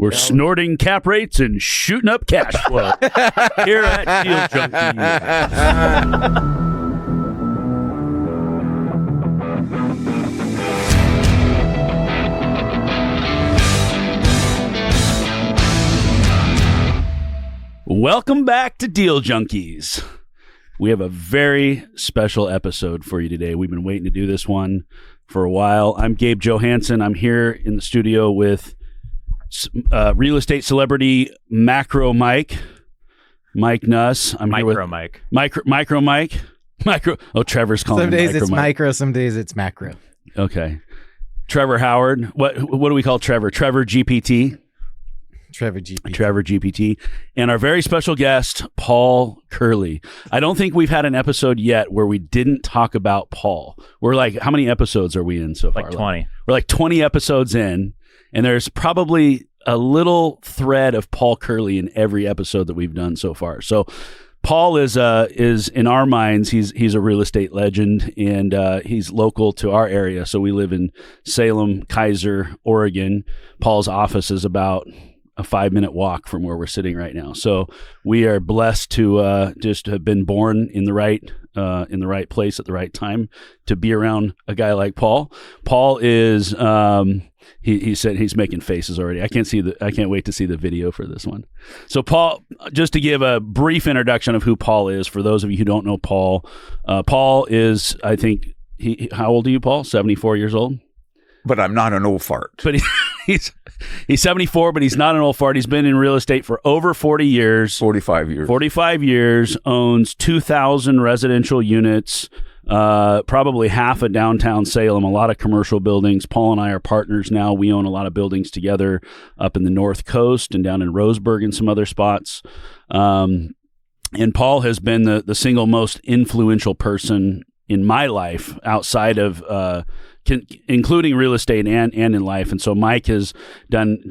We're snorting cap rates and shooting up cash flow here at Deal Junkies. Welcome back to Deal Junkies. We have a very special episode for you today. We've been waiting to do this one for a while. I'm Gabe Johansson. I'm here in the studio with real estate celebrity Macro Mike Nuss. I'm Micro here with Mike. Micro Mike. Oh, Trevor's calling Some him days Micro it's Mike. micro, some days it's macro. Okay. Trevor Howard. What do we call Trevor? Trevor GPT. Trevor GPT. And our very special guest, Paul Kerley. I don't think we've had an episode yet where we didn't talk about Paul. We're like, how many episodes are we in so far? Like 20. We're like 20 episodes in, and there's probably a little thread of Paul Kerley in every episode that we've done so far. So Paul is in our minds, he's a real estate legend, and he's local to our area. So we live in Salem, Kaiser, Oregon. Paul's office is about a 5-minute walk from where we're sitting right now. So we are blessed to just have been born in the right place at the right time to be around a guy like Paul. Paul is he said he's making faces already. I can't wait to see the video for this one. So Paul, just to give a brief introduction of who Paul is for those of you who don't know Paul. Paul is, I think, how old are you, Paul? 74 years old? But I'm not an old fart. But he's 74, but he's not an old fart. He's been in real estate for over 40 years. 45 years. 45 years, owns 2,000 residential units, probably half of downtown Salem, a lot of commercial buildings. Paul and I are partners now. We own a lot of buildings together up in the North Coast and down in Roseburg and some other spots. And Paul has been the single most influential person in my life outside of including real estate and in life. And so Mike has done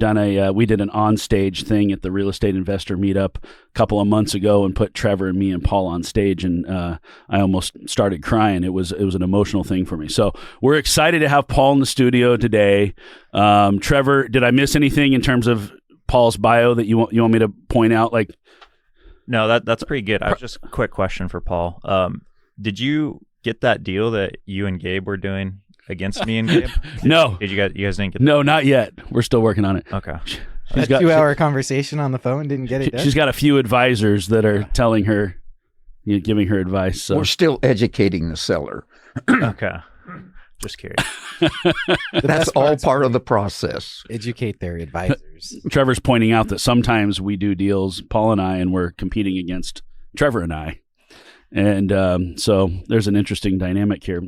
we did an on-stage thing at the Real Estate Investor Meetup a couple of months ago and put Trevor and me and Paul on stage, and I almost started crying. It was an emotional thing for me. So we're excited to have Paul in the studio today. Trevor, did I miss anything in terms of Paul's bio that you want me to point out? Like, no, that's pretty good. I was just a quick question for Paul. Did you get that deal that you and Gabe were doing against me and Gabe? No. You guys didn't get that? No, not yet. We're still working on it. Okay. She's got 2-hour conversation on the phone, didn't get it done? She's got a few advisors that are telling her, giving her advice. So. We're still educating the seller. Okay. Just curious. That's all part of the process. Educate their advisors. Trevor's pointing out that sometimes we do deals, Paul and I, and we're competing against Trevor and I. And so there's an interesting dynamic here.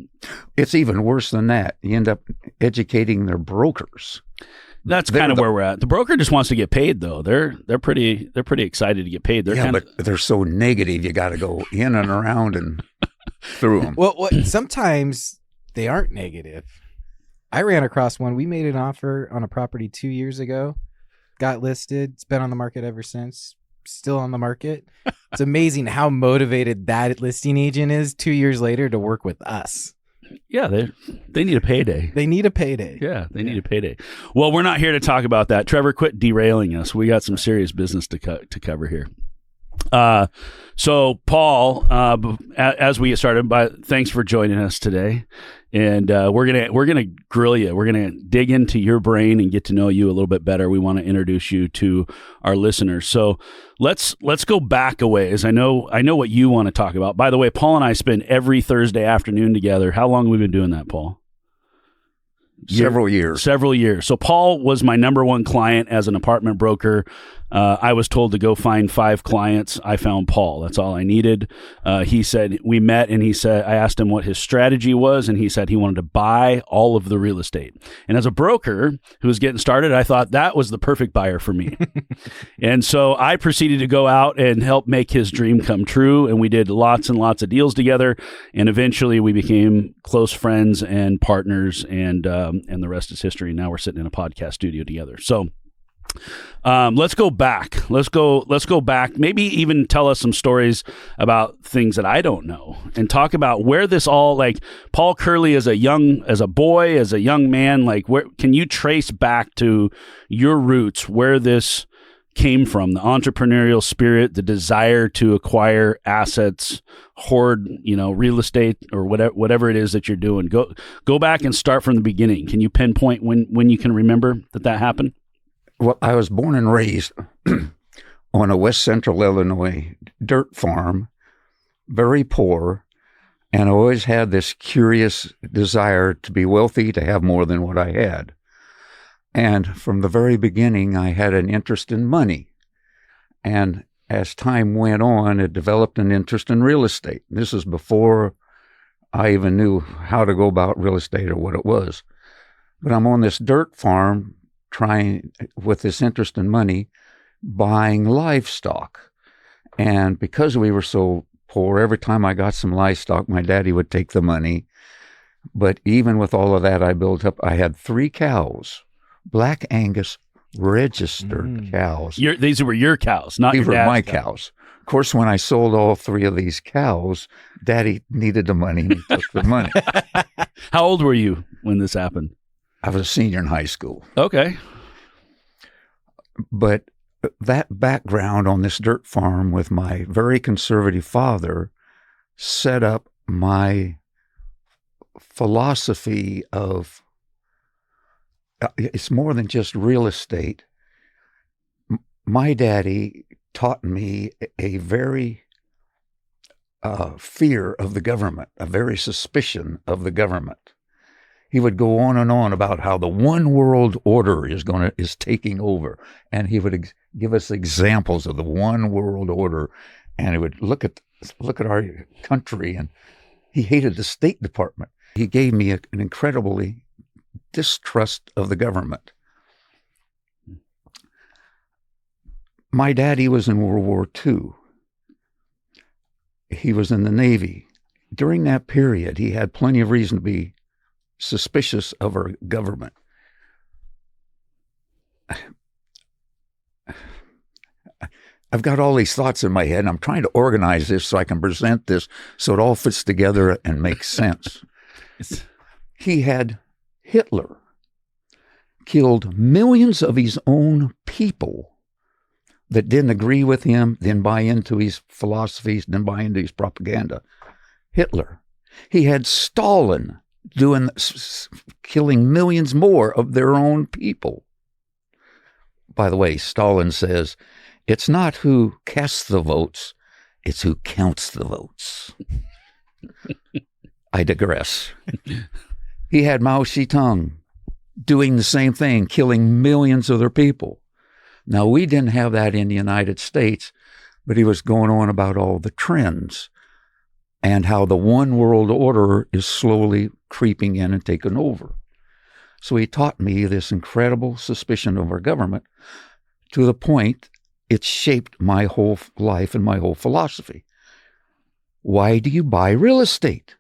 It's even worse than that. You end up educating their brokers. That's kind of where we're at. The broker just wants to get paid, though. They're pretty excited to get paid. But they're so negative. You got to go in and around and through them. Well, sometimes they aren't negative. I ran across one. We made an offer on a property 2 years ago. Got listed. It's been on the market ever since. Still on the market. It's amazing how motivated that listing agent is 2 years later to work with us. Yeah, they need a payday. They need a payday. Yeah, they need a payday. Well, we're not here to talk about that. Trevor, quit derailing us. We got some serious business to cover here. So Paul, as we get started, thanks for joining us today. And we're gonna grill you. We're gonna dig into your brain and get to know you a little bit better. We want to introduce you to our listeners. So let's go back a ways. I know what you want to talk about. By the way, Paul and I spend every Thursday afternoon together. How long have we been doing that, Paul? Several years. So Paul was my number one client as an apartment broker. I was told to go find 5 clients. I found Paul. That's all I needed. He said, we met, and he said, I asked him what his strategy was, and he said he wanted to buy all of the real estate. And as a broker who was getting started, I thought that was the perfect buyer for me. And so I proceeded to go out and help make his dream come true. And we did lots and lots of deals together. And eventually we became close friends and partners, and the rest is history. Now we're sitting in a podcast studio together. So Let's go back. Let's go back. Maybe even tell us some stories about things that I don't know, and talk about where this all, like Paul Kerley as a boy, as a young man, like where can you trace back to your roots, where this came from, the entrepreneurial spirit, the desire to acquire assets, hoard, real estate, or whatever it is that you're doing. Go back and start from the beginning. Can you pinpoint when you can remember that happened? Well, I was born and raised on a West Central Illinois dirt farm, very poor, and I always had this curious desire to be wealthy, to have more than what I had. And from the very beginning, I had an interest in money. And as time went on, it developed an interest in real estate. This is before I even knew how to go about real estate or what it was. But I'm on this dirt farm trying, with this interest in money, buying livestock. And because we were so poor, every time I got some livestock, my daddy would take the money. But even with all of that, I had 3 cows. Black Angus registered cows. These were your cows, not These your were dad's my cows. Of course, when I sold all 3 of these cows, Daddy needed the money and he took the money. How old were you when this happened? I was a senior in high school. Okay. But that background on this dirt farm with my very conservative father set up my philosophy of it's more than just real estate. My daddy taught me a very fear of the government, a very suspicion of the government. He would go on and on about how the one world order is taking over, and he would give us examples of the one world order, and he would look at our country, and he hated the State Department. He gave me an incredibly distrust of the government. My daddy was in World War II. He was in the Navy. During that period, he had plenty of reason to be suspicious of our government. I've got all these thoughts in my head, and I'm trying to organize this so I can present this so it all fits together and makes sense. He had Hitler killed millions of his own people that didn't agree with him, didn't buy into his philosophies, didn't buy into his propaganda. Hitler. He had Stalin killing millions more of their own people. By the way, Stalin says, it's not who casts the votes, it's who counts the votes. I digress. He had Mao Zedong doing the same thing, killing millions of their people. Now, we didn't have that in the United States, but he was going on about all the trends and how the one world order is slowly creeping in and taking over. So he taught me this incredible suspicion of our government to the point it shaped my whole life and my whole philosophy. Why do you buy real estate?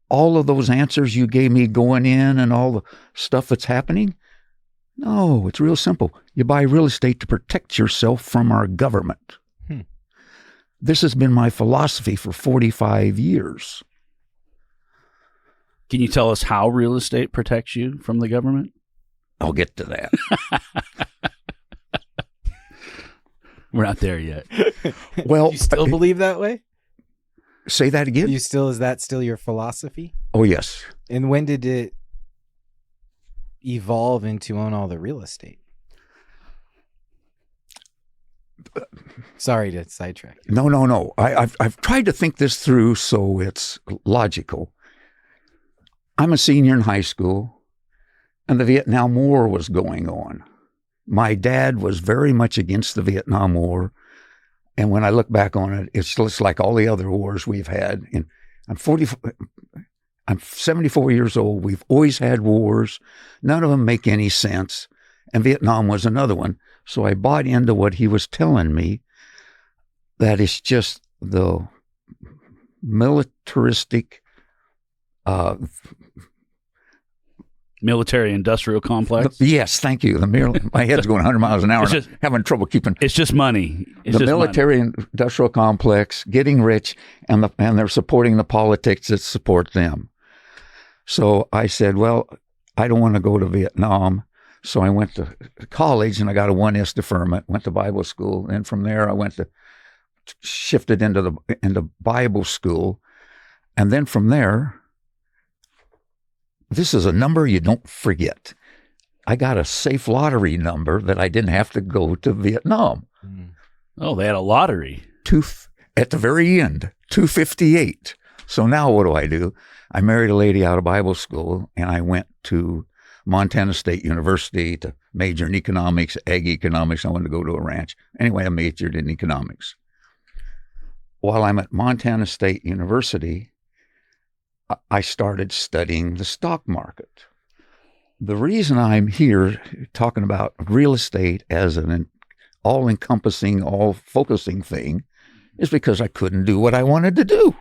All of those answers you gave me going in and all the stuff that's happening? No, it's real simple. You buy real estate to protect yourself from our government. This has been my philosophy for 45 years. Can you tell us how real estate protects you from the government? I'll get to that. We're not there yet. Well, You still believe that way? say that again? Is that still your philosophy? Oh, yes. And when did it evolve into own all the real estate? Sorry to sidetrack. No. I've tried to think this through so it's logical. I'm a senior in high school, and the Vietnam War was going on. My dad was very much against the Vietnam War, and when I look back on it, it's just like all the other wars we've had. And I'm 74 years old. We've always had wars. None of them make any sense. And Vietnam was another one. So I bought into what he was telling me, that it's just the militaristic Military industrial complex. Yes, thank you. My head's going 100 miles an hour. It's And I'm having trouble keeping. It's just money. It's The just military industrial complex, getting rich, and they're supporting the politics that support them. So I said, well, I don't want to go to Vietnam. So I went to college and I got a 1S deferment, went to Bible school. And from there, I shifted into Bible school. And then from there, this is a number you don't forget. I got a safe lottery number that I didn't have to go to Vietnam. Oh, they had a lottery. At the very end, 258. So now what do? I married a lady out of Bible school, and I went to Montana State University to major in economics, ag economics. I wanted to go to a ranch. Anyway, I majored in economics. While I'm at Montana State University, I started studying the stock market. The reason I'm here talking about real estate as an all-encompassing, all-focusing thing is because I couldn't do what I wanted to do.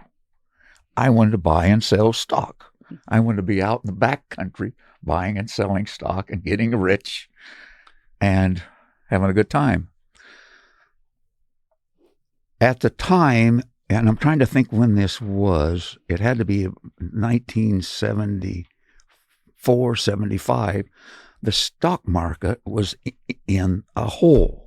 I wanted to buy and sell stock. I wanted to be out in the back country buying and selling stock and getting rich and having a good time. At the time, and I'm trying to think when this was, it had to be 1974, 75, the stock market was in a hole.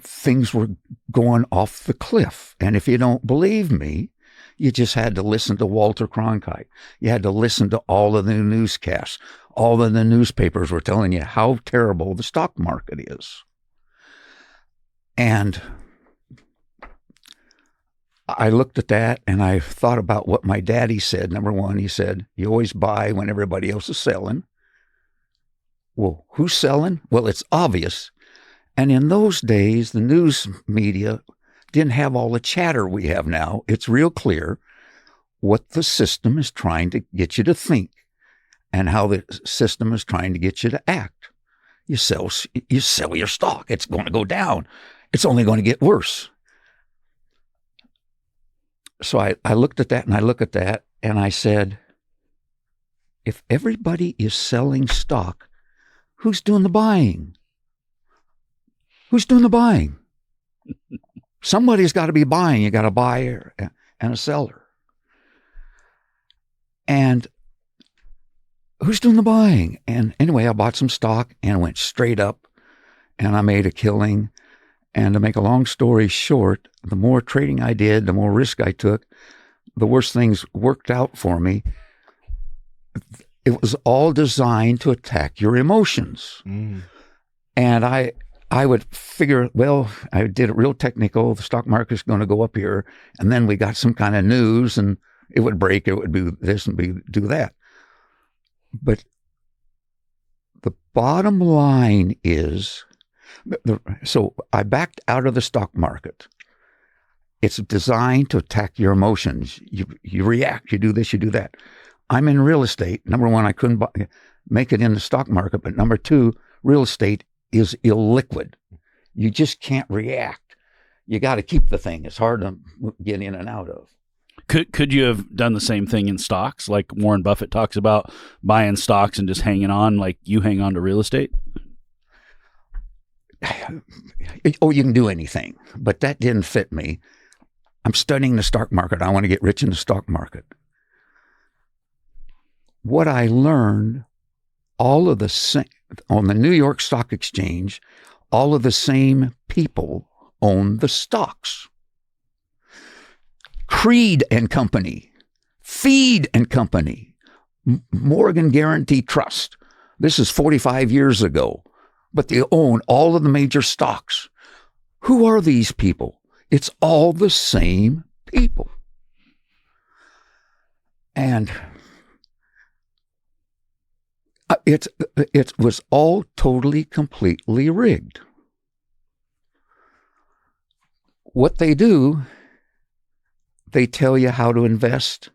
Things were going off the cliff. And if you don't believe me, you just had to listen to Walter Cronkite. You had to listen to all of the newscasts. All of the newspapers were telling you how terrible the stock market is. And I looked at that and I thought about what my daddy said. Number one, he said, you always buy when everybody else is selling. Well, who's selling? Well, it's obvious. And in those days, the news media didn't have all the chatter we have now. It's real clear what the system is trying to get you to think and how the system is trying to get you to act. You sell your stock. It's going to go down. It's only going to get worse. So I looked at that and I look at that and I said, if everybody is selling stock, who's doing the buying? Who's doing the buying? Somebody's got to be buying. You got a buyer and a seller. And who's doing the buying? And anyway, I bought some stock and went straight up and I made a killing. And to make a long story short, the more trading I did, the more risk I took, the worse things worked out for me. It was all designed to attack your emotions. And I would figure, well, I did it real technical. The stock market's going to go up here. And then we got some kind of news and it would break. It would be this and do that. But the bottom line is, so I backed out of the stock market. It's designed to attack your emotions. You react, you do this, you do that. I'm in real estate. Number one, I couldn't make it in the stock market. But number two, real estate is illiquid. You just can't react. You got to keep the thing. It's hard to get in and out of. Could you have done the same thing in stocks, like Warren Buffett talks about buying stocks and just hanging on, like you hang on to real estate? Oh, you can do anything, but that didn't fit me. I'm studying the stock market. I want to get rich in the stock market. What I learned, all of the same, on the New York Stock Exchange, all of the same people own the stocks. Creed and Company, Feed and Company, Morgan Guarantee Trust. This is 45 years ago, but they own all of the major stocks. Who are these people? It's all the same people. And it was all totally, completely rigged. What they do, they tell you how to invest,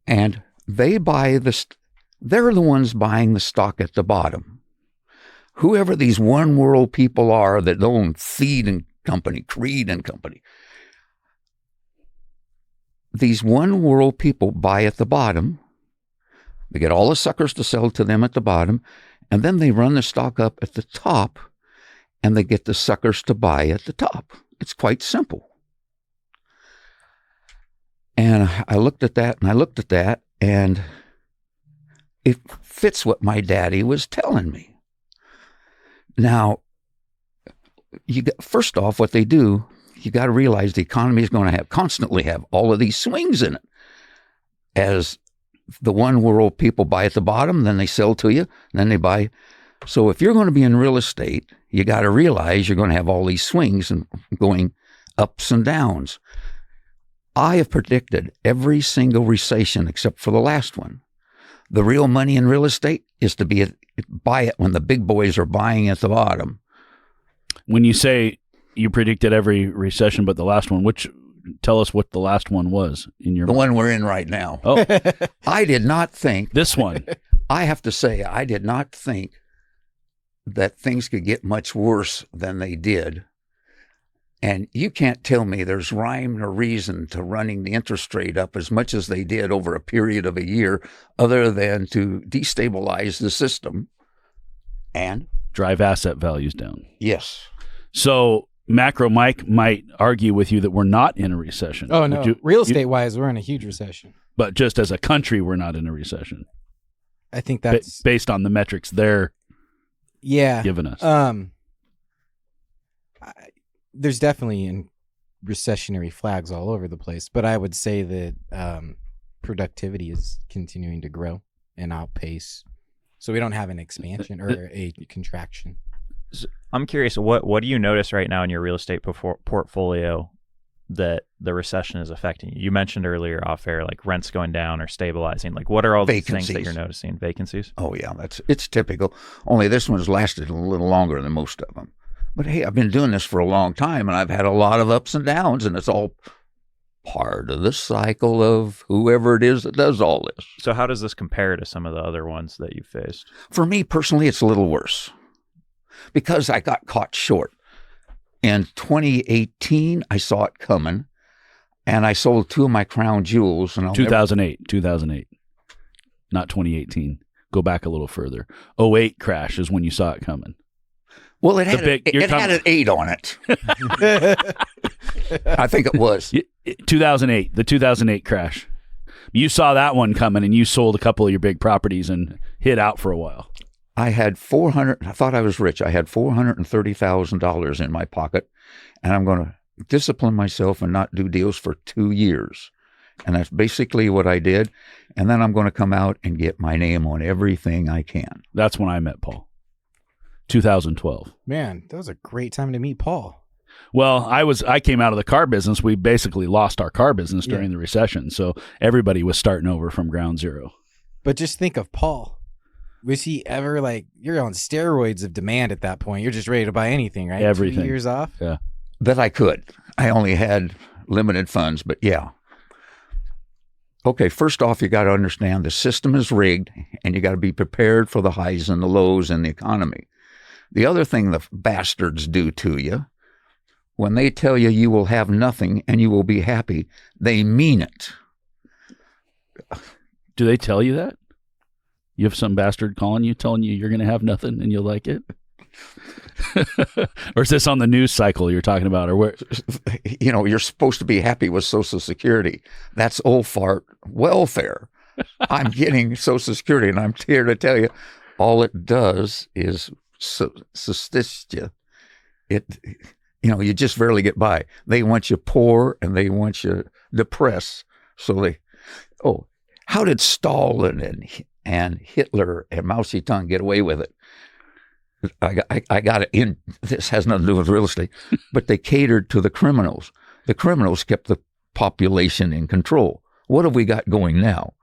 and they're the ones buying the stock at the bottom. Whoever these one world people are that own Feed and Company, Creed and Company, these one world people buy at the bottom. They get all the suckers to sell to them at the bottom, and then they run the stock up at the top, and they get the suckers to buy at the top. It's quite simple. And I looked at that, and I looked at that, and it fits what my daddy was telling me. Now, first off, what they do, you got to realize the economy is going to constantly have all of these swings in it. As the one world people buy at the bottom, then they sell to you, and then they buy. So if you're going to be in real estate, you got to realize you're going to have all these swings and going ups and downs. I have predicted every single recession except for the last one. The real money in real estate is to buy it when the big boys are buying at the bottom. When you say you predicted every recession but the last one, tell us what the last one was in your The one we're in right now. Oh, I did not think. this one. I have to say, I did not think that things could get much worse than they did. And you can't tell me there's rhyme or reason to running the interest rate up as much as they did over a period of a year, other than to destabilize the system and Drive asset values down. yes. So Macro Mike might argue with you that we're not in a recession. Oh, no. Real estate wise, we're in a huge recession. But just as a country, we're not in a recession. I think that's based on the metrics they're giving us. There's definitely recessionary flags all over the place, but I would say that productivity is continuing to grow and outpace. So we don't have an expansion or a contraction. So I'm curious, what do you notice right now in your real estate portfolio that the recession is affecting you? You mentioned earlier off air, like rents going down or stabilizing. Like, what are all these things that you're noticing? Vacancies? Oh, yeah, it's typical. Only this one's lasted a little longer than most of them. But hey, I've been doing this for a long time, and I've had a lot of ups and downs, and it's all part of the cycle of whoever it is that does all this. So how does this compare to some of the other ones that you've faced? For me personally, it's a little worse because I got caught short. In 2018, I saw it coming, and I sold two of my crown jewels. And 2008, not 2018. Go back a little further. 08 crash is when you saw it coming. Well, it had an 8 on it. I think it was. 2008, the 2008 crash. You saw that one coming, and you sold a couple of your big properties and hid out for a while. I had I thought I was rich. I had $430,000 in my pocket, and I'm going to discipline myself and not do deals for 2 years. And that's basically what I did. And then I'm going to come out and get my name on everything I can. That's when I met Paul. 2012. Man, that was a great time to meet Paul. Well, I came out of the car business. We basically lost our car business during the recession. So everybody was starting over from ground zero. But just think of Paul. Was he ever like, you're on steroids of demand at that point? You're just ready to buy anything, right? Everything. 2 years off? Yeah. That I could. I only had limited funds, but yeah. Okay, first off, you got to understand the system is rigged, and you got to be prepared for the highs and the lows in the economy. The other thing the bastards do to you, when they tell you you will have nothing and you will be happy, they mean it. Do they tell you that? You have some bastard telling you you're going to have nothing and you'll like it? Or is this on the news cycle you're talking about? Or where? You know, you're supposed to be happy with Social Security. That's old fart welfare. I'm getting Social Security, and I'm here to tell you, all it does is assist you. You just barely get by. They want you poor and they want you depressed. So how did Stalin and Hitler and Mao Zedong get away with it? I got it in. This has nothing to do with real estate, but they catered to the criminals. The criminals kept the population in control. What have we got going now?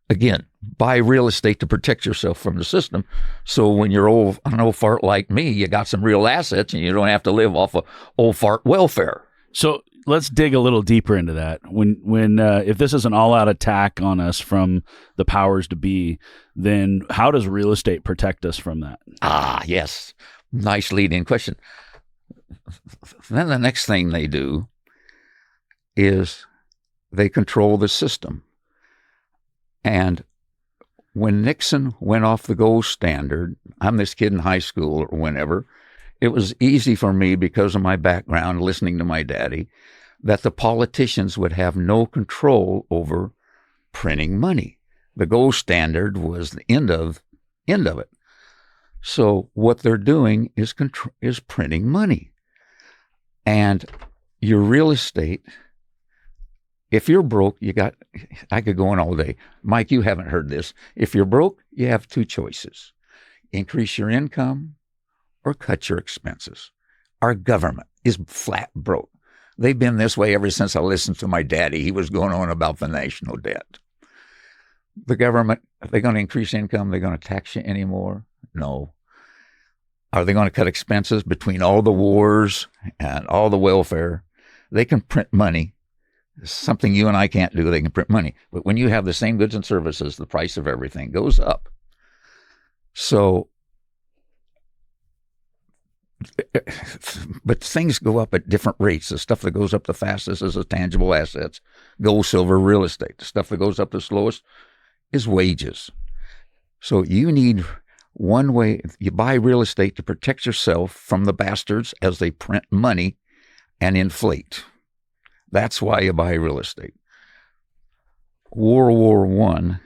Again, buy real estate to protect yourself from the system. So when you're an old fart like me, you got some real assets and you don't have to live off of old fart welfare. So let's dig a little deeper into that. When if this is an all-out attack on us from the powers to be, then how does real estate protect us from that? Ah, yes. Nice lead-in question. Then the next thing they do is they control the system. And when Nixon went off the gold standard, I'm this kid in high school or whenever, it was easy for me because of my background, listening to my daddy, that the politicians would have no control over printing money. The gold standard was the end of it. So what they're doing is printing money. And your real estate, if you're broke, I could go on all day. Mike, you haven't heard this. If you're broke, you have two choices: increase your income or cut your expenses. Our government is flat broke. They've been this way ever since I listened to my daddy. He was going on about the national debt. The government, are they going to increase income? Are they going to tax you anymore? No. Are they going to cut expenses between all the wars and all the welfare? They can print money. Something you and I can't do, they can print money. But when you have the same goods and services, the price of everything goes up. So, but things go up at different rates. The stuff that goes up the fastest is the tangible assets, gold, silver, real estate. The stuff that goes up the slowest is wages. So you need one way, you buy real estate to protect yourself from the bastards as they print money and inflate. That's why you buy real estate. World War I,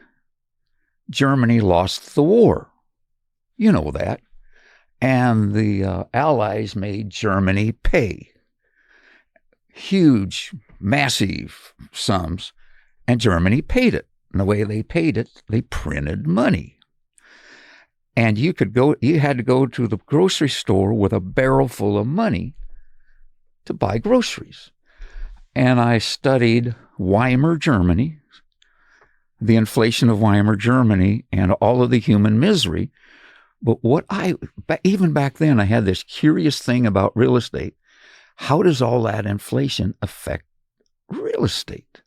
Germany lost the war. You know that. And the Allies made Germany pay huge, massive sums, and Germany paid it. And the way they paid it, they printed money. And you had to go to the grocery store with a barrel full of money to buy groceries. And I studied Weimar Germany, the inflation of Weimar Germany, and all of the human misery. But even back then, I had this curious thing about real estate. How does all that inflation affect real estate?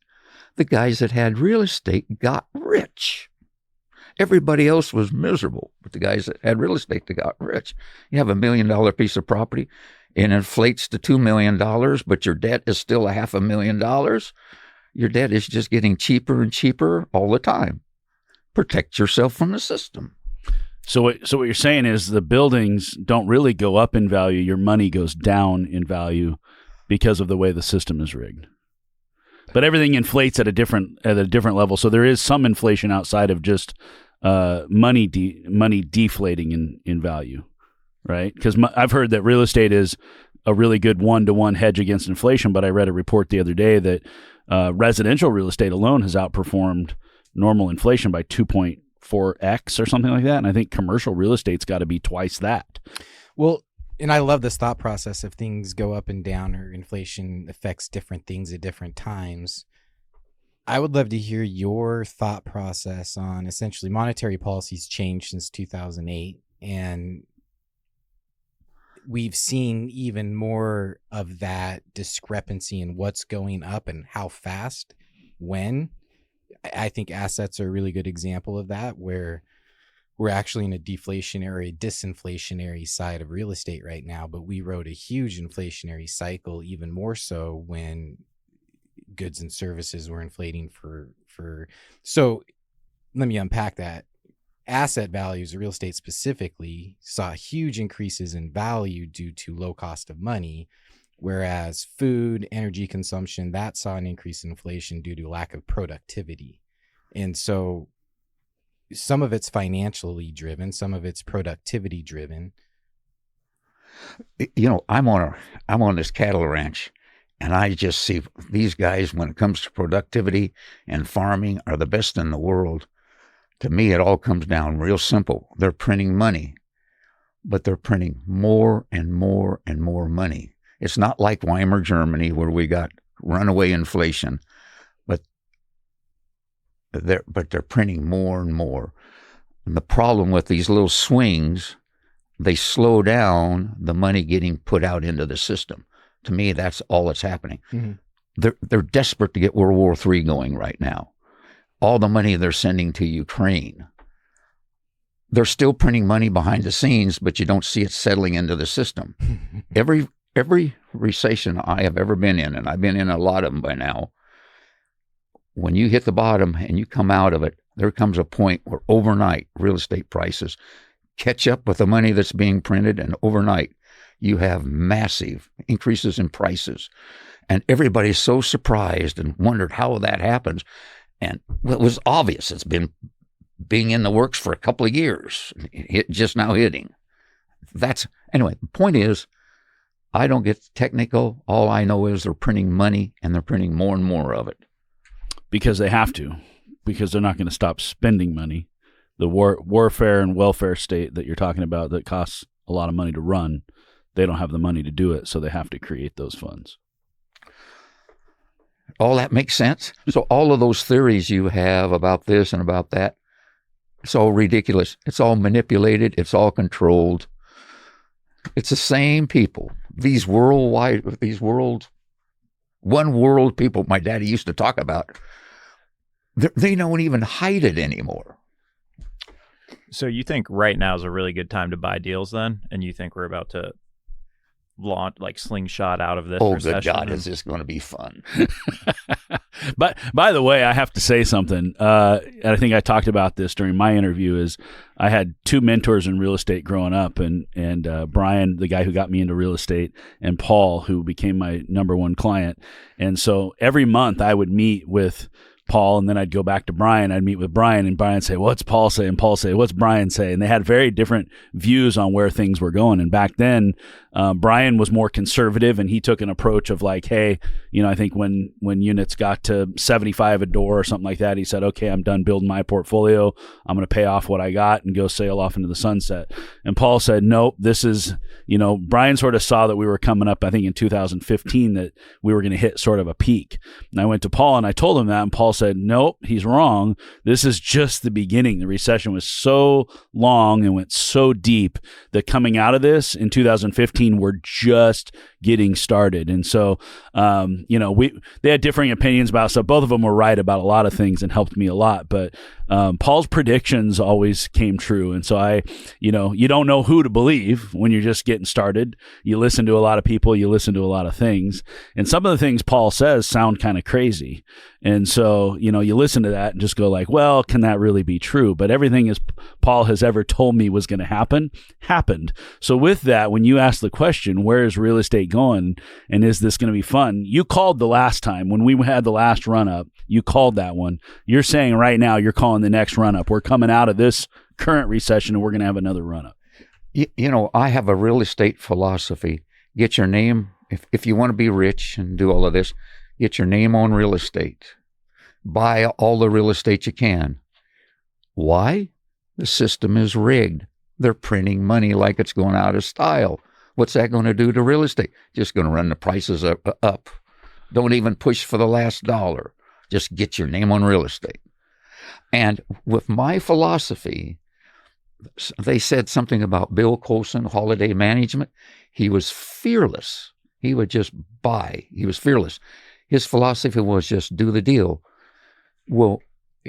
The guys that had real estate got rich. Everybody else was miserable, but the guys that had real estate, they got rich. You have $1 million piece of property, it inflates to $2 million, but your debt is still $500,000. Your debt is just getting cheaper and cheaper all the time. Protect yourself from the system. So what you're saying is the buildings don't really go up in value. Your money goes down in value because of the way the system is rigged. But everything inflates at a different level. So there is some inflation outside of just money deflating in value, right? Because I've heard that real estate is a really good one-to-one hedge against inflation. But I read a report the other day that residential real estate alone has outperformed normal inflation by 2.4x or something like that. And I think commercial real estate's got to be twice that. Well, and I love this thought process of things go up and down, or inflation affects different things at different times. I would love to hear your thought process on essentially monetary policies changed since 2008. And we've seen even more of that discrepancy in what's going up and how fast, when. I think assets are a really good example of that, where we're actually in a deflationary, disinflationary side of real estate right now, but we rode a huge inflationary cycle, even more so when goods and services were inflating for. So let me unpack that. Asset values, real estate specifically, saw huge increases in value due to low cost of money, whereas food, energy consumption, that saw an increase in inflation due to lack of productivity. And so some of it's financially driven, some of it's productivity driven. You know, I'm on this cattle ranch, and I just see these guys, when it comes to productivity and farming, are the best in the world. To me, it all comes down real simple. They're printing money, but they're printing more and more and more money. It's not like Weimar Germany, where we got runaway inflation, but they're printing more and more. And the problem with these little swings, they slow down the money getting put out into the system. To me, that's all that's happening. Mm-hmm. They're desperate to get World War III going right now. All the money they're sending to Ukraine, they're still printing money behind the scenes, but you don't see it settling into the system. Every recession I have ever been in, and I've been in a lot of them by now, when you hit the bottom and you come out of it, there comes a point where overnight real estate prices catch up with the money that's being printed, and overnight you have massive increases in prices. And everybody's so surprised and wondered how that happens. And it was obvious. It's been being in the works for a couple of years, just now hitting. Anyway, the point is, I don't get technical. All I know is they're printing money, and they're printing more and more of it. Because they have to, because they're not going to stop spending money. The warfare and welfare state that you're talking about that costs a lot of money to run, they don't have the money to do it, so they have to create those funds. All that makes sense? So all of those theories you have about this and about that, it's all ridiculous. It's all manipulated. It's all controlled. It's the same people. These one world people my daddy used to talk about, they don't even hide it anymore. So you think right now is a really good time to buy deals then? And you think we're about to launch, like slingshot out of this recession? Good God, is this going to be fun? But by the way, I have to say something. And I think I talked about this during my interview. Is I had two mentors in real estate growing up, and Brian, the guy who got me into real estate, and Paul, who became my number one client. And so every month I would meet with Paul, and then I'd go back to Brian. I'd meet with Brian, and Brian would say, "What's Paul say?" And Paul say, "What's Brian say?" And they had very different views on where things were going. And back then, Brian was more conservative, and he took an approach of like, "Hey, I think when units got to 75 a door or something like that, he said, okay, I'm done building my portfolio. I'm going to pay off what I got and go sail off into the sunset." And Paul said, "Nope, this is," Brian sort of saw that we were coming up, I think in 2015, that we were going to hit sort of a peak. And I went to Paul and I told him that, and Paul said, "Nope, he's wrong. This is just the beginning. The recession was so long and went so deep that coming out of this in 2015, we're just getting started." And so, they had differing opinions about stuff. Both of them were right about a lot of things and helped me a lot. But Paul's predictions always came true. And so you don't know who to believe when you're just getting started. You listen to a lot of people, you listen to a lot of things. And some of the things Paul says sound kind of crazy. And so, you listen to that and just go like, well, can that really be true? But everything Paul has ever told me was going to happen, happened. So with that, when you ask the question, where is real estate going and is this going to be fun? You called the last time when we had the last run up, you called that one. You're saying right now, you're calling the next run up. We're coming out of this current recession and we're going to have another run up. I have a real estate philosophy. Get your name. If you want to be rich and do all of this, get your name on real estate. Buy all the real estate you can. Why? The system is rigged. They're printing money like it's going out of style. What's that going to do to real estate? Just going to run the prices up. Don't even push for the last dollar. Just get your name on real estate. And with my philosophy, they said something about Bill Colson, holiday management. He was fearless. He would just buy. He was fearless. His philosophy was just do the deal. Well,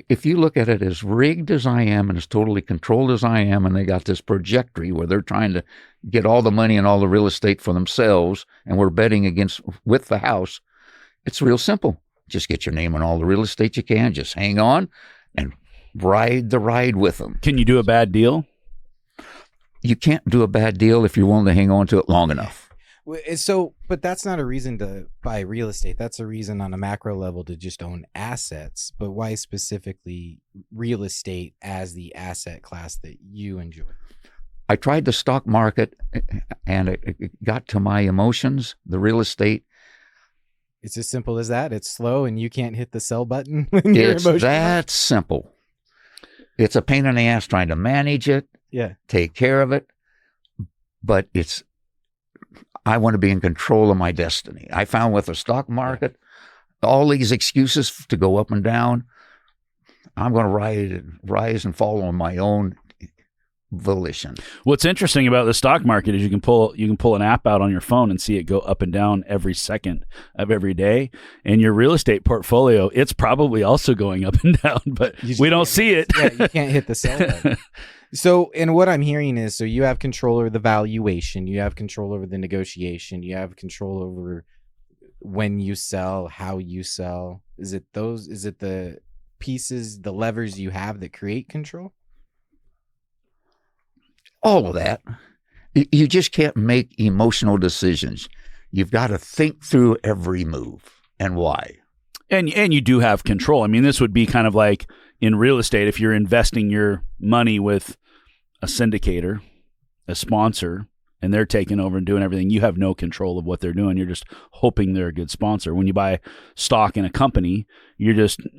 if you look at it as rigged as I am and as totally controlled as I am, and they got this trajectory where they're trying to get all the money and all the real estate for themselves, and we're betting with the house, it's real simple. Just get your name on all the real estate you can. Just hang on and ride the ride with them. Can you do a bad deal? You can't do a bad deal if you're willing to hang on to it long enough. But that's not a reason to buy real estate. That's a reason on a macro level to just own assets. But why specifically real estate as the asset class that you enjoy? I tried the stock market and it got to my emotions. The real estate. It's as simple as that. It's slow and you can't hit the sell button when you're emotional. It's that simple. It's a pain in the ass trying to manage it, take care of it. But I want to be in control of my destiny. I found with the stock market, all these excuses to go up and down, I'm going to rise and fall on my own volition. What's interesting about the stock market is you can pull an app out on your phone and see it go up and down every second of every day. And your real estate portfolio, it's probably also going up and down, but we don't see it. Yeah, you can't hit the sell button. So, and what I'm hearing is, so you have control over the valuation, you have control over the negotiation, you have control over when you sell, how you sell. Is it the pieces, the levers you have that create control? All of that. You just can't make emotional decisions. You've got to think through every move and why. And you do have control. I mean, this would be kind of like in real estate, if you're investing your money with a syndicator, a sponsor, and they're taking over and doing everything, you have no control of what they're doing. You're just hoping they're a good sponsor. When you buy stock in a company,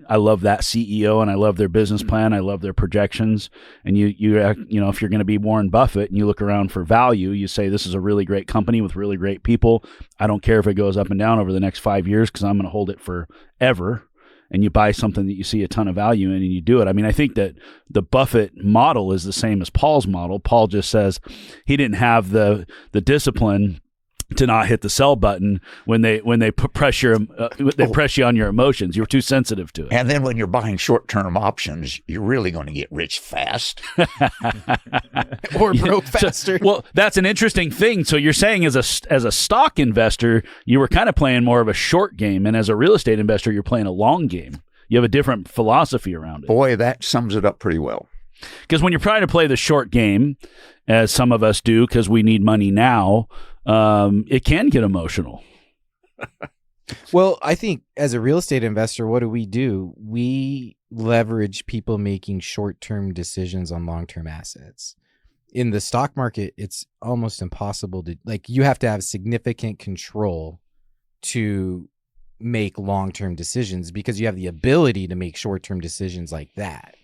I love that CEO and I love their business plan. I love their projections. And you know, if you're going to be Warren Buffett and you look around for value, you say, this is a really great company with really great people. I don't care if it goes up and down over the next 5 years because I'm going to hold it forever. And you buy something that you see a ton of value in and you do it. I mean, I think that the Buffett model is the same as Paul's model. Paul just says he didn't have the discipline to not hit the sell button when they put pressure, press you on your emotions. You're too sensitive to it. And then when you're buying short-term options, you're really going to get rich fast. Or broke faster. Well, that's an interesting thing. So you're saying as a stock investor, you were kind of playing more of a short game. And as a real estate investor, you're playing a long game. You have a different philosophy around it. Boy, that sums it up pretty well. Because when you're trying to play the short game, as some of us do because we need money now, it can get emotional. Well, I think as a real estate investor, what do? We leverage people making short-term decisions on long-term assets. In the stock market, it's almost impossible to, like, you have to have significant control to make long-term decisions because you have the ability to make short-term decisions like that.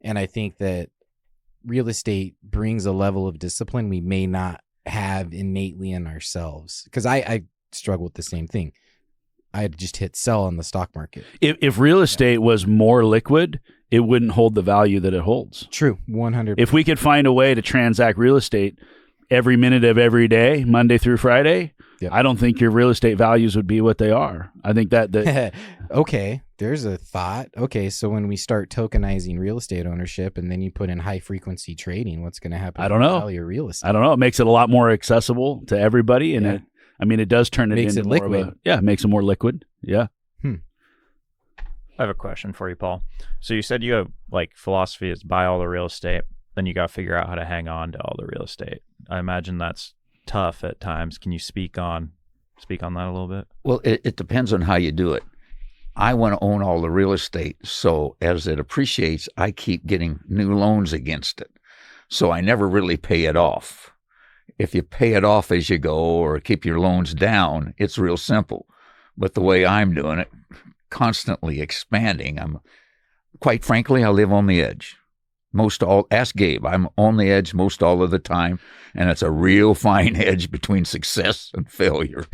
And I think that real estate brings a level of discipline we may not have innately in ourselves. Because I struggle with the same thing. I just hit sell on the stock market. If real estate was more liquid, it wouldn't hold the value that it holds. True, 100%. If we could find a way to transact real estate every minute of every day, Monday through Friday, yep, I don't think your real estate values would be what they are. I think that okay, there's a thought. Okay, so when we start tokenizing real estate ownership and then you put in high frequency trading, what's going to happen? I don't know. To the value of real estate? I don't know. It makes it a lot more accessible to everybody, and it does turn it into more liquid. It makes it more liquid. Yeah. I have a question for you, Paul. So you said you have philosophy is buy all the real estate, then you got to figure out how to hang on to all the real estate. I imagine that's tough at times. Can you speak on that a little bit? Well, it depends on how you do it. I want to own all the real estate, so as it appreciates, I keep getting new loans against it. So I never really pay it off. If you pay it off as you go or keep your loans down, it's real simple. But the way I'm doing it, constantly expanding, quite frankly, I live on the edge. Ask Gabe, I'm on the edge most all of the time, and it's a real fine edge between success and failure.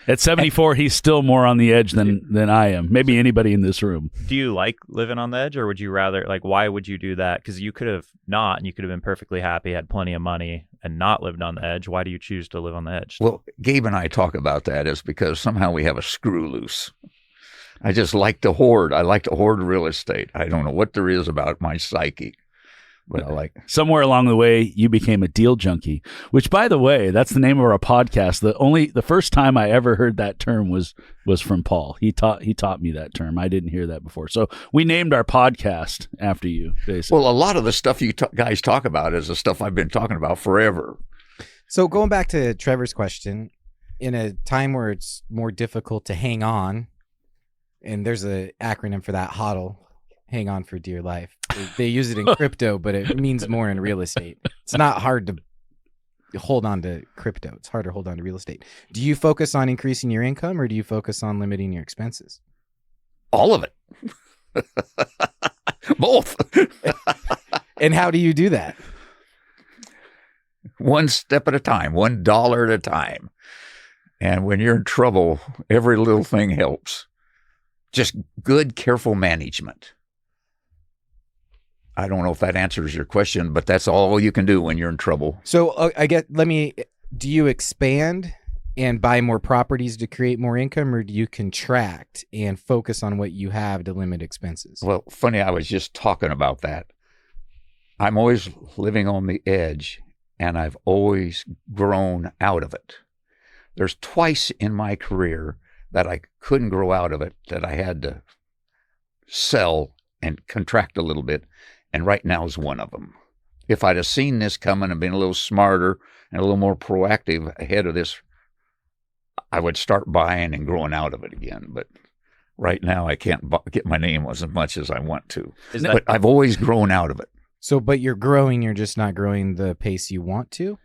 At 74, he's still more on the edge than I am. Maybe anybody in this room. Do you like living on the edge, or would you rather, why would you do that? Because you could have not, and you could have been perfectly happy, had plenty of money, and not lived on the edge. Why do you choose to live on the edge? Well, Gabe and I talk about that is because somehow we have a screw loose. I just like to hoard. I like to hoard real estate. I don't know what there is about my psyche. But I like somewhere along the way you became a deal junkie, which, by the way, that's the name of our podcast. The first time I ever heard that term was from Paul. He taught me that term. I didn't hear that before. So we named our podcast after you, basically. Well, a lot of the stuff you guys talk about is the stuff I've been talking about forever. So going back to Trevor's question, in a time where it's more difficult to hang on, and there's an acronym for that, HODL. Hang on for dear life. They use it in crypto, but it means more in real estate. It's not hard to hold on to crypto. It's hard to hold on to real estate. Do you focus on increasing your income, or do you focus on limiting your expenses? All of it. Both. And how do you do that? One step at a time, $1 at a time. And when you're in trouble, every little thing helps. Just good, careful management. I don't know if that answers your question, but that's all you can do when you're in trouble. So do you expand and buy more properties to create more income, or do you contract and focus on what you have to limit expenses? Well, funny, I was just talking about that. I'm always living on the edge, and I've always grown out of it. There's twice in my career that I couldn't grow out of it, that I had to sell and contract a little bit. And right now is one of them. If I'd have seen this coming and been a little smarter and a little more proactive ahead of this, I would start buying and growing out of it again. But right now, I can't get my name as much as I want to. But I've always grown out of it. So, but you're growing, you're just not growing the pace you want to?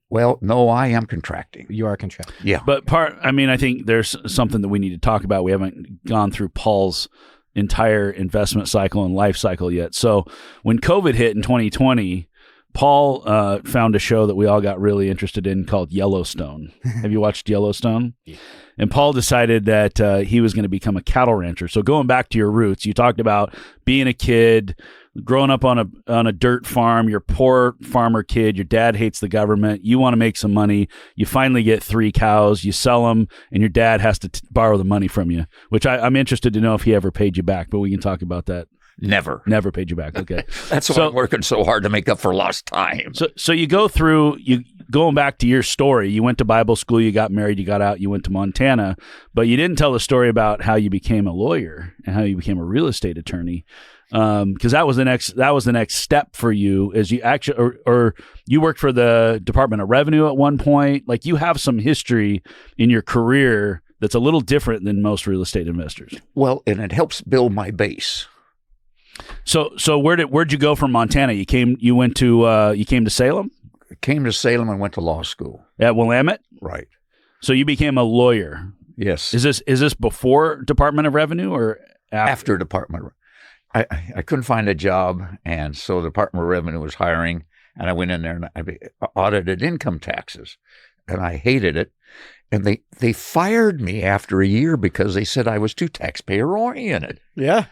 Well, no, I am contracting. You are contracting. Yeah. But I think there's something that we need to talk about. We haven't gone through Paul's entire investment cycle and life cycle yet. So when COVID hit in 2020, Paul found a show that we all got really interested in called Yellowstone. Have you watched Yellowstone? Yeah. And Paul decided that he was going to become a cattle rancher. So going back to your roots, you talked about being a kid, growing up on a dirt farm. You're a poor farmer kid. Your dad hates the government. You want to make some money. You finally get 3 cows. You sell them, and your dad has to borrow the money from you, which I'm interested to know if he ever paid you back, but we can talk about that. Never paid you back. Okay. That's why I'm working so hard to make up for lost time. So you go through, going back to your story, you went to Bible school, you got married, you got out, you went to Montana, but you didn't tell the story about how you became a lawyer and how you became a real estate attorney. Because that was the next step for you, as you actually, or you worked for the Department of Revenue at one point. Like, you have some history in your career that's a little different than most real estate investors. Well, and it helps build my base. So where'd you go from Montana? You came to Salem? Came to Salem and went to law school. At Willamette? Right. So you became a lawyer. Yes. Is this before Department of Revenue or after Department? I couldn't find a job, and so the Department of Revenue was hiring, and I went in there and I audited income taxes, and I hated it. And they fired me after a year because they said I was too taxpayer oriented. Yeah.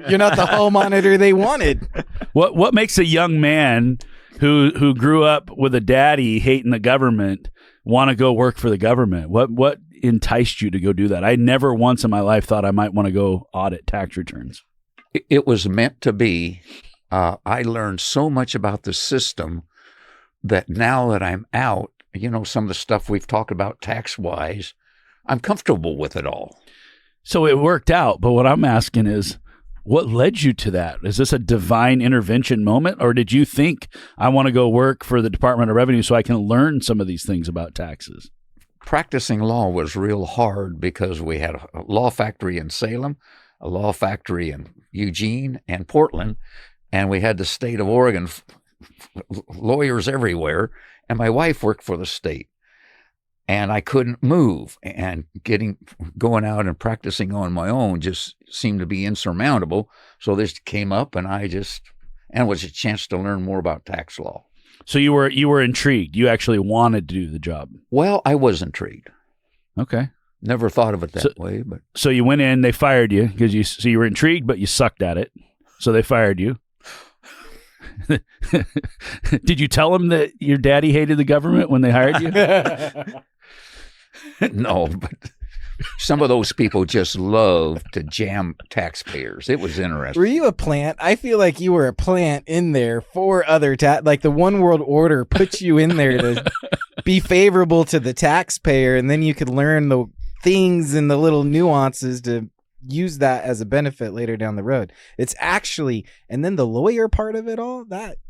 You're not the hall monitor they wanted. What makes a young man who grew up with a daddy hating the government want to go work for the government? What enticed you to go do that? I never once in my life thought I might want to go audit tax returns. It was meant to be. I learned so much about the system that now that I'm out, some of the stuff we've talked about tax-wise, I'm comfortable with it all. So it worked out, but what I'm asking is, what led you to that? Is this a divine intervention moment, or did you think, I want to go work for the Department of Revenue so I can learn some of these things about taxes? Practicing law was real hard because we had a law factory in Salem, a law factory in Eugene and Portland, and we had the state of Oregon, lawyers everywhere. And my wife worked for the state, and I couldn't move, and going out and practicing on my own just seemed to be insurmountable. So this came up, and it was a chance to learn more about tax law. So you were intrigued. You actually wanted to do the job. Well, I was intrigued. Okay. Never thought of it that way, but so you went in, they fired you because you were intrigued, but you sucked at it. So they fired you. Did you tell them that your daddy hated the government when they hired you? No, but some of those people just love to jam taxpayers. It was interesting. Were you a plant? I feel like you were a plant in there for other like the one world order puts you in there to be favorable to the taxpayer, and then you could learn the things and the little nuances to use that as a benefit later down the road. It's actually, and then the lawyer part of it all,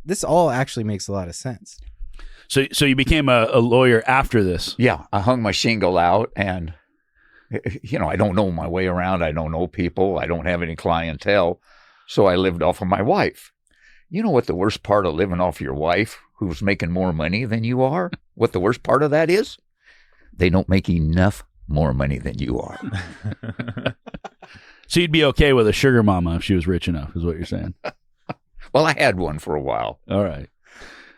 this all actually makes a lot of sense. So you became a lawyer after this? Yeah, I hung my shingle out, and I don't know my way around. I don't know people. I don't have any clientele, so I lived off of my wife. You know what the worst part of living off your wife, who's making more money than you are? What the worst part of that is? They don't make enough more money than you are. So you'd be okay with a sugar mama if she was rich enough, is what you're saying? Well, I had one for a while. All right.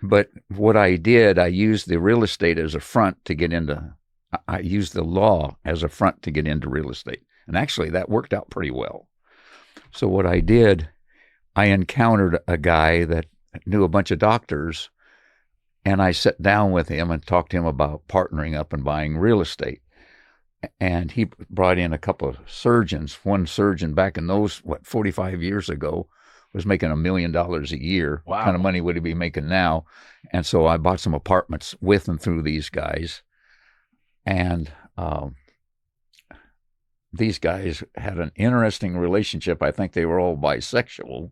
But what I did, I used the real estate as a front to get into, I used the law as a front to get into real estate. And actually, that worked out pretty well. So what I did, I encountered a guy that knew a bunch of doctors, and I sat down with him and talked to him about partnering up and buying real estate. And he brought in a couple of surgeons. One surgeon back in those, 45 years ago, was making $1 million a year. Wow. What kind of money would he be making now? And so I bought some apartments with and through these guys. And these guys had an interesting relationship. I think they were all bisexual.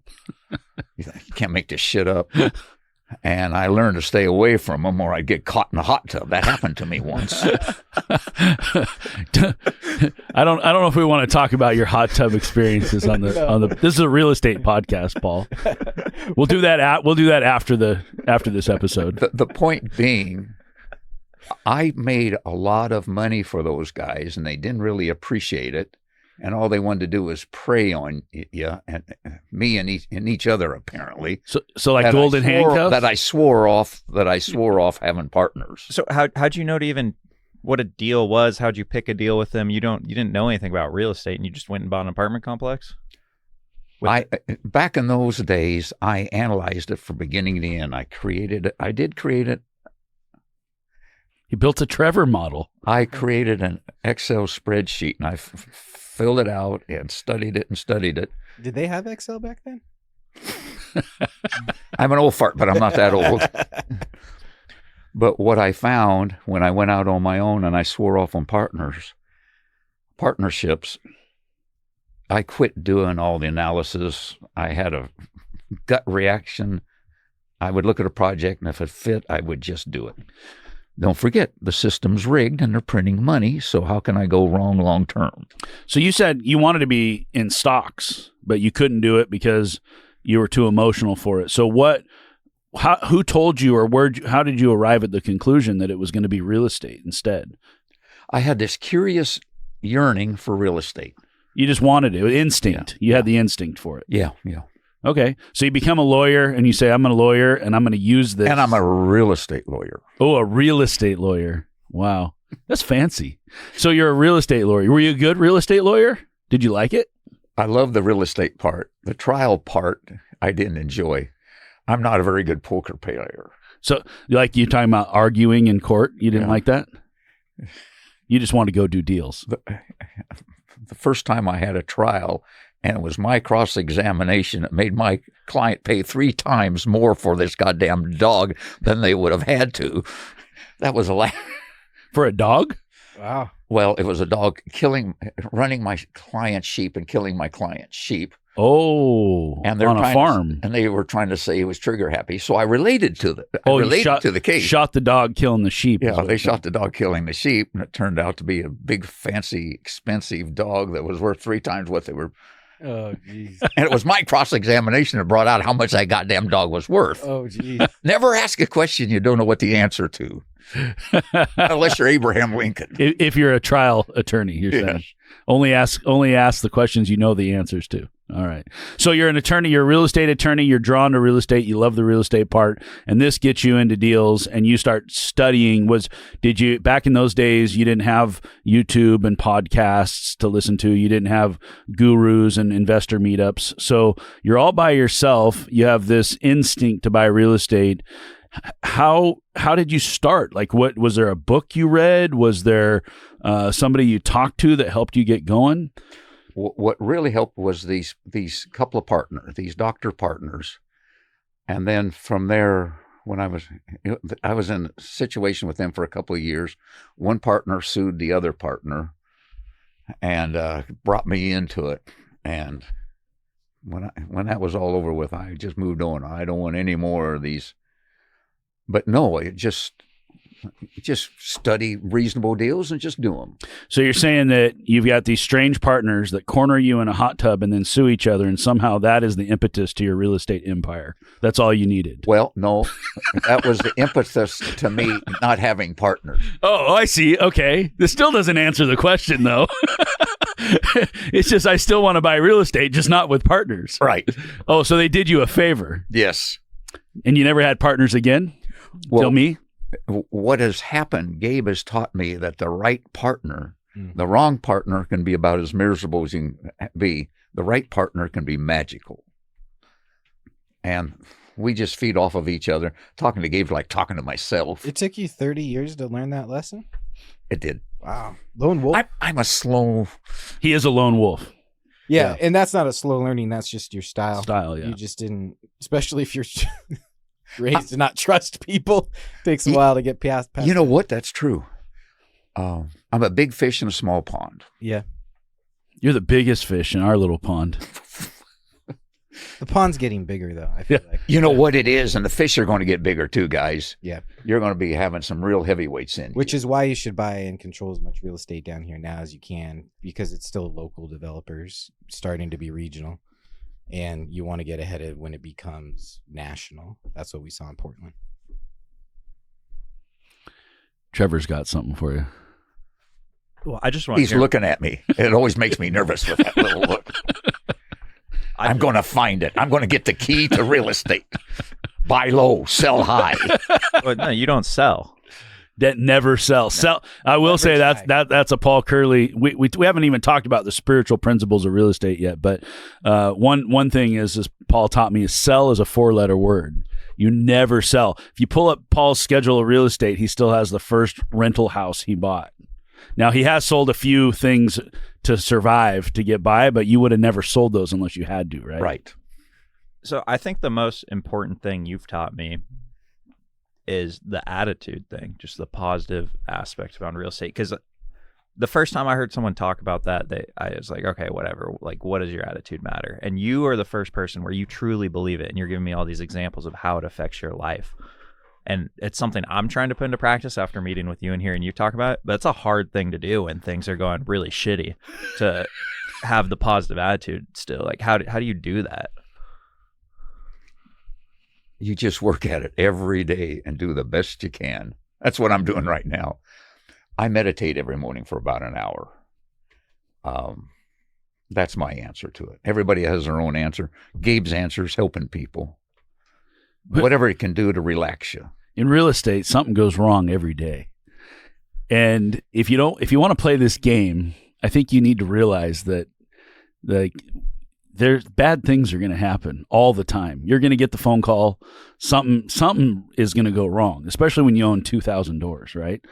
You can't make this shit up. And I learned to stay away from them or I'd get caught in a hot tub. That happened to me once. I don't know if we want to talk about your hot tub experiences on the this is a real estate podcast, Paul. We'll do that after this episode. The point being, I made a lot of money for those guys and they didn't really appreciate it. And all they wanted to do was prey on you and me and each other, apparently. So like golden handcuffs? That I swore off having partners. So how'd you know what a deal was? How'd you pick a deal with them? You didn't know anything about real estate and you just went and bought an apartment complex? Back in those days, I analyzed it from beginning to end. I did create it. You built a Trevor model. I created an Excel spreadsheet and I filled it out and studied it. Did they have Excel back then? I'm an old fart, but I'm not that old. But what I found when I went out on my own and I swore off on partnerships, I quit doing all the analysis. I had a gut reaction. I would look at a project and if it fit, I would just do it. Don't forget, the system's rigged and they're printing money, so how can I go wrong long term? So you said you wanted to be in stocks, but you couldn't do it because you were too emotional for it. So who told you or how did you arrive at the conclusion that it was going to be real estate instead? I had this curious yearning for real estate. You just wanted it. Instinct. You had the instinct for it. Yeah. Okay. So you become a lawyer and you say, I'm a lawyer and I'm going to use this. And I'm a real estate lawyer. Oh, a real estate lawyer. Wow. That's fancy. So you're a real estate lawyer. Were you a good real estate lawyer? Did you like it? I love the real estate part. The trial part, I didn't enjoy. I'm not a very good poker player. So like you're talking about arguing in court. You didn't like that? You just want to go do deals. The first time I had a trial, and it was my cross-examination that made my client pay 3 times more for this goddamn dog than they would have had to. That was a lot. For a dog? Wow. Well, it was a dog running my client's sheep and killing my client's sheep. Oh, and on a farm. And they were trying to say he was trigger happy. So I related to the case. Shot the dog killing the sheep. Yeah, they shot the dog killing the sheep, and it turned out to be a big, fancy, expensive dog that was worth 3 times what they were. Oh, jeez. And it was my cross-examination that brought out how much that goddamn dog was worth. Oh, jeez. Never ask a question you don't know what the answer to. Unless you're Abraham Lincoln. If you're a trial attorney, you're saying. Only ask the questions you know the answers to. All right. So you're an attorney, you're a real estate attorney, you're drawn to real estate, you love the real estate part, and this gets you into deals and you start studying. Back in those days, you didn't have YouTube and podcasts to listen to, you didn't have gurus and investor meetups. So you're all by yourself, you have this instinct to buy real estate. How did you start? Like, what was there a book you read? Was there somebody you talked to that helped you get going? What really helped was these couple of partners, these doctor partners, and then from there, when I was in a situation with them for a couple of years. One partner sued the other partner, and brought me into it. And when that was all over with, I just moved on. I don't want any more of these. But no, just study reasonable deals and just do them. So you're saying that you've got these strange partners that corner you in a hot tub and then sue each other, and somehow that is the impetus to your real estate empire. That's all you needed. Well, no, that was the impetus to me not having partners. Oh, I see. Okay. This still doesn't answer the question, though. It's just I still want to buy real estate, just not with partners. Right. Oh, so they did you a favor. Yes. And you never had partners again? Well, Tell me. What has happened, Gabe has taught me that the right partner, the wrong partner can be about as miserable as you can be. The right partner can be magical. And we just feed off of each other. Talking to Gabe's like talking to myself. It took you 30 years to learn that lesson? It did. Wow. Lone wolf? I'm a slow... He is a lone wolf. Yeah, and that's not a slow learning. That's just your style. Yeah. You just didn't, especially if you're raised to not trust people. Takes a while to get past You know what? That's true. I'm a big fish in a small pond. Yeah. You're the biggest fish in our little pond. The pond's getting bigger, though, I feel like. You know what it is, and the fish are going to get bigger too, guys. Yeah. You're going to be having some real heavyweights in. Which is why you should buy and control as much real estate down here now as you can, because it's still local developers starting to be regional. And you want to get ahead of when it becomes national. That's what we saw in Portland. Trevor's got something for you. Well, I just want. He's looking at me. It always makes me nervous with that little look. I'm going to find it. I'm going to get the key to real estate. Buy low, sell high. But no, you don't sell. That never sells. Sell. I will say that's a Paul Kerley. We haven't even talked about the spiritual principles of real estate yet. But one thing is Paul taught me is sell is a 4-letter word. You never sell. If you pull up Paul's schedule of real estate, he still has the first rental house he bought. Now, he has sold a few things to survive, to get by, but you would have never sold those unless you had to, right? Right. So I think the most important thing you've taught me is the attitude thing, just the positive aspect around real estate. Because the first time I heard someone talk about that, I was like, okay, whatever. Like, what does your attitude matter? And you are the first person where you truly believe it, and you're giving me all these examples of how it affects your life. And it's something I'm trying to put into practice after meeting with you and hearing you talk about it. But it's a hard thing to do when things are going really shitty, to have the positive attitude still. Like, how do you do that? You just work at it every day and do the best you can. That's what I'm doing right now. I meditate every morning for about an hour. That's my answer to it. Everybody has their own answer. Gabe's answer is helping people. Whatever it can do to relax you. In real estate, something goes wrong every day. And if you want to play this game, I think you need to realize that there's bad things are going to happen all the time. You're going to get the phone call. Something is going to go wrong, especially when you own 2,000 doors, right?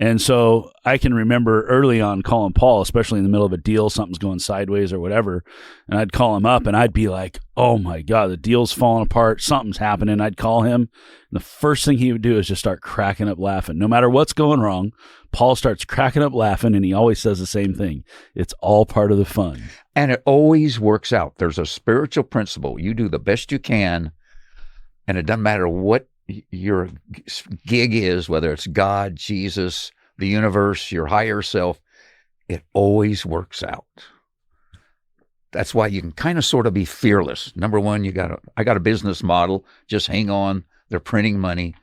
And so I can remember early on calling Paul, especially in the middle of a deal, something's going sideways or whatever, and I'd call him up and I'd be like, oh my God, the deal's falling apart, something's happening. I'd call him, and the first thing he would do is just start cracking up laughing. No matter what's going wrong, Paul starts cracking up laughing, and he always says the same thing. It's all part of the fun. And it always works out. There's a spiritual principle. You do the best you can, and it doesn't matter what your gig is, whether it's God, Jesus, the universe, your higher self, it always works out. That's why you can kind of sort of be fearless. Number one, I got a business model. Just hang on. They're printing money.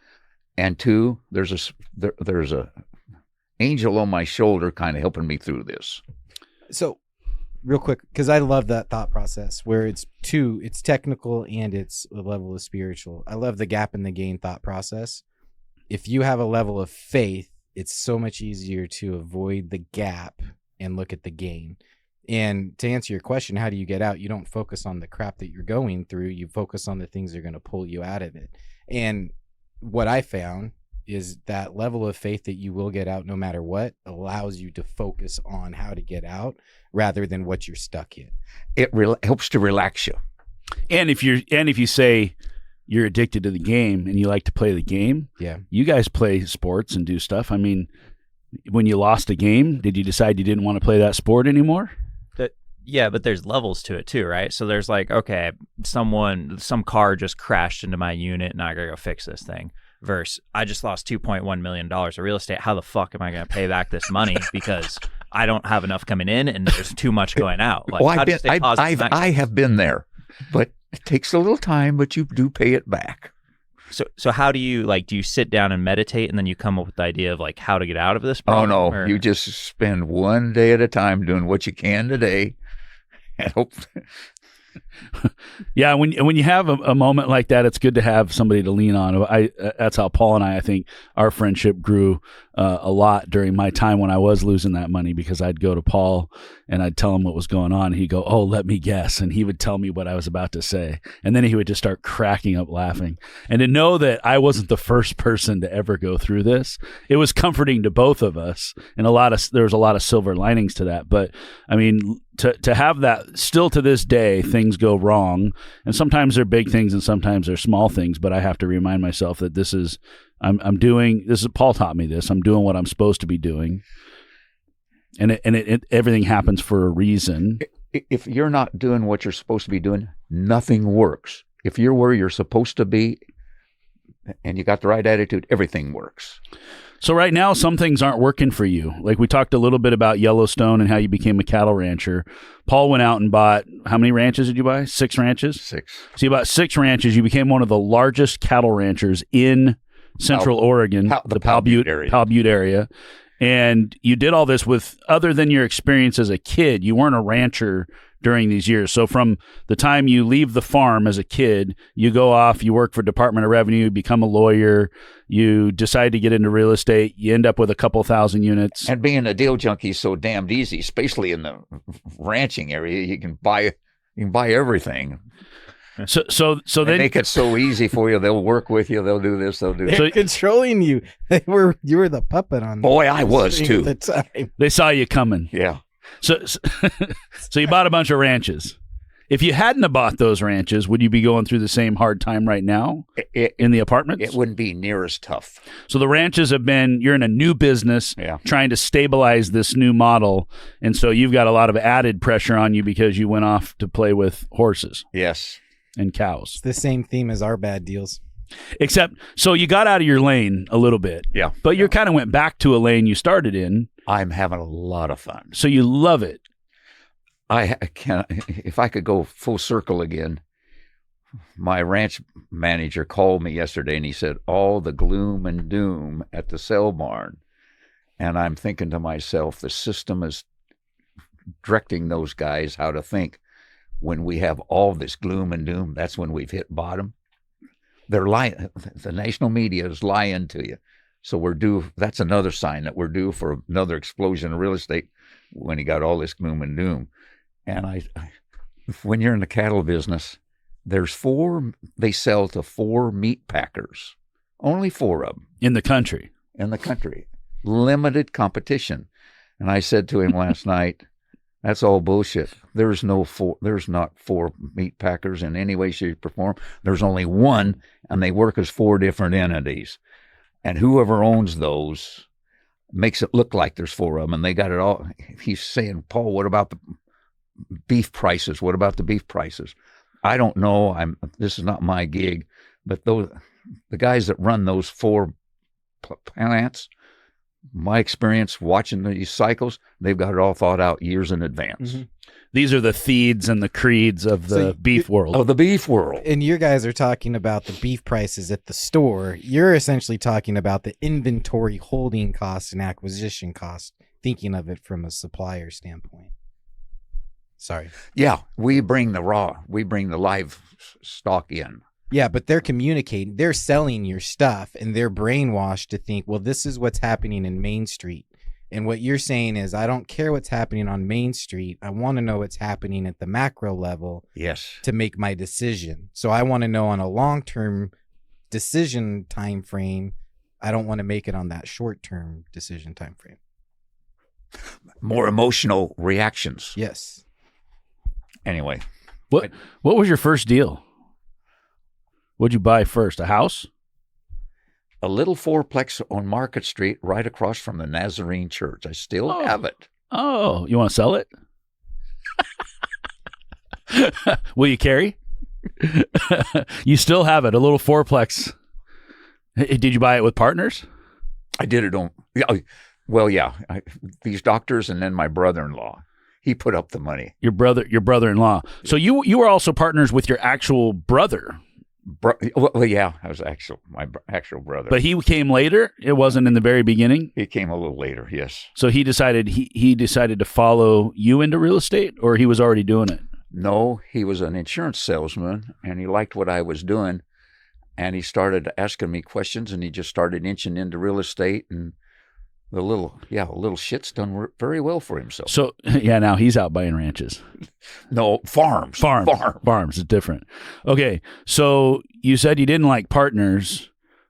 And two, there's a angel on my shoulder kind of helping me through this. So real quick, because I love that thought process where it's technical and it's a level of spiritual. I love the gap in the gain thought process. If you have a level of faith, it's so much easier to avoid the gap and look at the gain. And to answer your question, how do you get out? You don't focus on the crap that you're going through. You focus on the things that are going to pull you out of it. And what I found is that level of faith that you will get out no matter what allows you to focus on how to get out rather than what you're stuck in. It helps to relax you. And if you say you're addicted to the game and you like to play the game, yeah, you guys play sports and do stuff. I mean, when you lost a game, did you decide you didn't want to play that sport anymore? Yeah, but there's levels to it too, right? So there's like, okay, some car just crashed into my unit and I gotta go fix this thing. Versus, I just lost $2.1 million of real estate. How the fuck am I going to pay back this money? Because I don't have enough coming in and there's too much going out. Like, I have been there, but it takes a little time, but you do pay it back. So how do you sit down and meditate and then you come up with the idea of like how to get out of this problem? Oh, no. You just spend one day at a time doing what you can today and hope. Yeah, when you have a moment like that, it's good to have somebody to lean on. That's how Paul and I think our friendship grew a lot during my time when I was losing that money, because I'd go to Paul and I'd tell him what was going on. He'd go, "Oh, let me guess," and he would tell me what I was about to say, and then he would just start cracking up laughing. And to know that I wasn't the first person to ever go through this, it was comforting to both of us, and there was a lot of silver linings to that. But I mean, to have that, still to this day, things go wrong, and sometimes they're big things and sometimes they're small things, but I have to remind myself that this is Paul taught me this. I'm doing what I'm supposed to be doing. And everything happens for a reason. If you're not doing what you're supposed to be doing, nothing works. If you're where you're supposed to be and you got the right attitude, everything works. So right now, some things aren't working for you. Like we talked a little bit about Yellowstone and how you became a cattle rancher. Paul went out and bought, how many ranches did you buy? 6 ranches? 6. So you bought 6 ranches. You became one of the largest cattle ranchers in Central Oregon, the Powell Butte area. And you did all this with, other than your experience as a kid, you weren't a rancher during these years. So from the time you leave the farm as a kid, you go off, you work for Department of Revenue, become a lawyer, you decide to get into real estate, you end up with a couple thousand units. And being a deal junkie is so damned easy, especially in the ranching area. You can buy everything. So they then make it so easy for you. They'll work with you. They'll do this. They'll do that. They're controlling you. You were the puppet on. Boy, I was too. At the time. They saw you coming. Yeah. So you bought a bunch of ranches. If you hadn't have bought those ranches, would you be going through the same hard time right now in the apartments? It wouldn't be near as tough. So the ranches have been, you're in a new business, trying to stabilize this new model. And so you've got a lot of added pressure on you because you went off to play with horses. Yes. And cows. It's the same theme as our bad deals. Except, so you got out of your lane a little bit. Yeah. But you kind of went back to a lane you started in. I'm having a lot of fun. So you love it. I can, if I could go full circle again, my ranch manager called me yesterday and he said, all the gloom and doom at the sale barn. And I'm thinking to myself, the system is directing those guys how to think. When we have all this gloom and doom, that's when we've hit bottom. They're lying. The national media is lying to you. So we're due. That's another sign that we're due for another explosion in real estate when you got all this gloom and doom. And when you're in the cattle business, there's 4, they sell to 4 meat packers, only 4 of them. In the country. Limited competition. And I said to him last night, that's all bullshit. There's not 4 meat packers in any way, shape, or form. There's only 1, and they work as 4 different entities. And whoever owns those makes it look like there's 4 of them, and they got it all. He's saying, Paul, what about the beef prices? What about the beef prices? I don't know. This is not my gig, but the guys that run those 4 plants, my experience watching these cycles, they've got it all thought out years in advance. Mm-hmm. These are the feeds and the creeds of the beef world. Of the beef world. And you guys are talking about the beef prices at the store. You're essentially talking about the inventory holding cost and acquisition cost, thinking of it from a supplier standpoint. Sorry. Yeah, we bring the live stock in. Yeah, but they're communicating. They're selling your stuff, and they're brainwashed to think, well, this is what's happening in Main Street. And what you're saying is, I don't care what's happening on Main Street. I want to know what's happening at the macro level. Yes. To make my decision. So I want to know on a long-term decision time frame. I don't want to make it on that short-term decision time frame. More emotional reactions. Yes. Anyway. What was your first deal? What'd you buy first? A house? A little 4-plex on Market Street right across from the Nazarene Church. I still have it. Oh, you want to sell it? Will you carry? You still have it, a little 4-plex. Did you buy it with partners? I did it on, well, yeah. These doctors and then my brother-in-law. He put up the money. Your brother-in-law. So you were also partners with your actual brother. Well, yeah, I was my actual brother. But he came later? It wasn't in the very beginning? He came a little later, yes. So he decided to follow you into real estate, or he was already doing it? No, he was an insurance salesman, and he liked what I was doing, and he started asking me questions, and he just started inching into real estate, and the little shit's done very well for himself. So, yeah, now he's out buying ranches. No, farms. Farms is different. Okay, so you said you didn't like partners,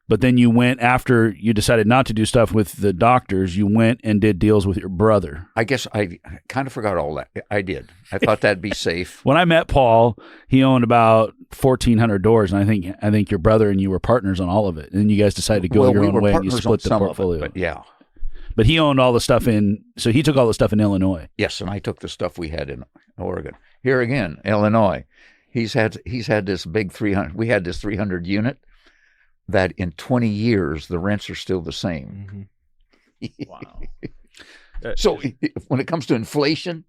but then you went, after you decided not to do stuff with the doctors, you went and did deals with your brother. I guess I kind of forgot all that. I did. I thought that'd be safe. When I met Paul, he owned about 1,400 doors, and I think your brother and you were partners on all of it. And then you guys decided to go your own way and you split the portfolio. But yeah. But he owned all the stuff so he took all the stuff in Illinois. Yes, and I took the stuff we had in Oregon. Here again, Illinois. He's had this big 300. We had this 300 unit that in 20 years the rents are still the same. Mm-hmm. Wow. So when it comes to inflation,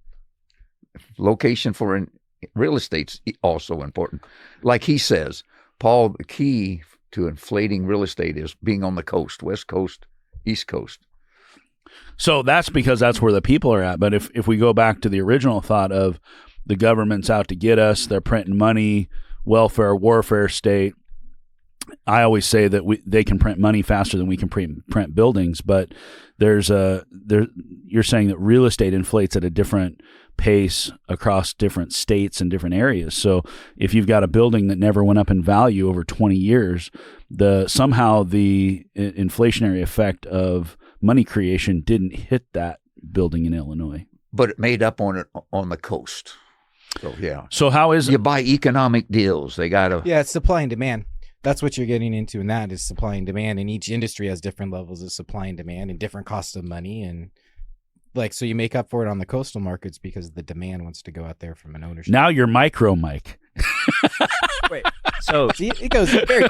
location for real estate's also important. Like he says, Paul, the key to inflating real estate is being on the coast, West Coast, East Coast. So that's because that's where the people are at. But if we go back to the original thought of the government's out to get us, they're printing money, welfare, warfare state, I always say that they can print money faster than we can print buildings. But you're saying that real estate inflates at a different pace across different states and different areas. So if you've got a building that never went up in value over 20 years, somehow the inflationary effect of money creation didn't hit that building in Illinois. But it made up on it on the coast. So yeah. So how is you buy economic deals? They got to. Yeah, it's supply and demand. That's what you're getting into, and that is supply and demand. And each industry has different levels of supply and demand and different costs of money. And so you make up for it on the coastal markets because the demand wants to go out there from an ownership. Now you're micro, Mike. Wait, so see, it goes very.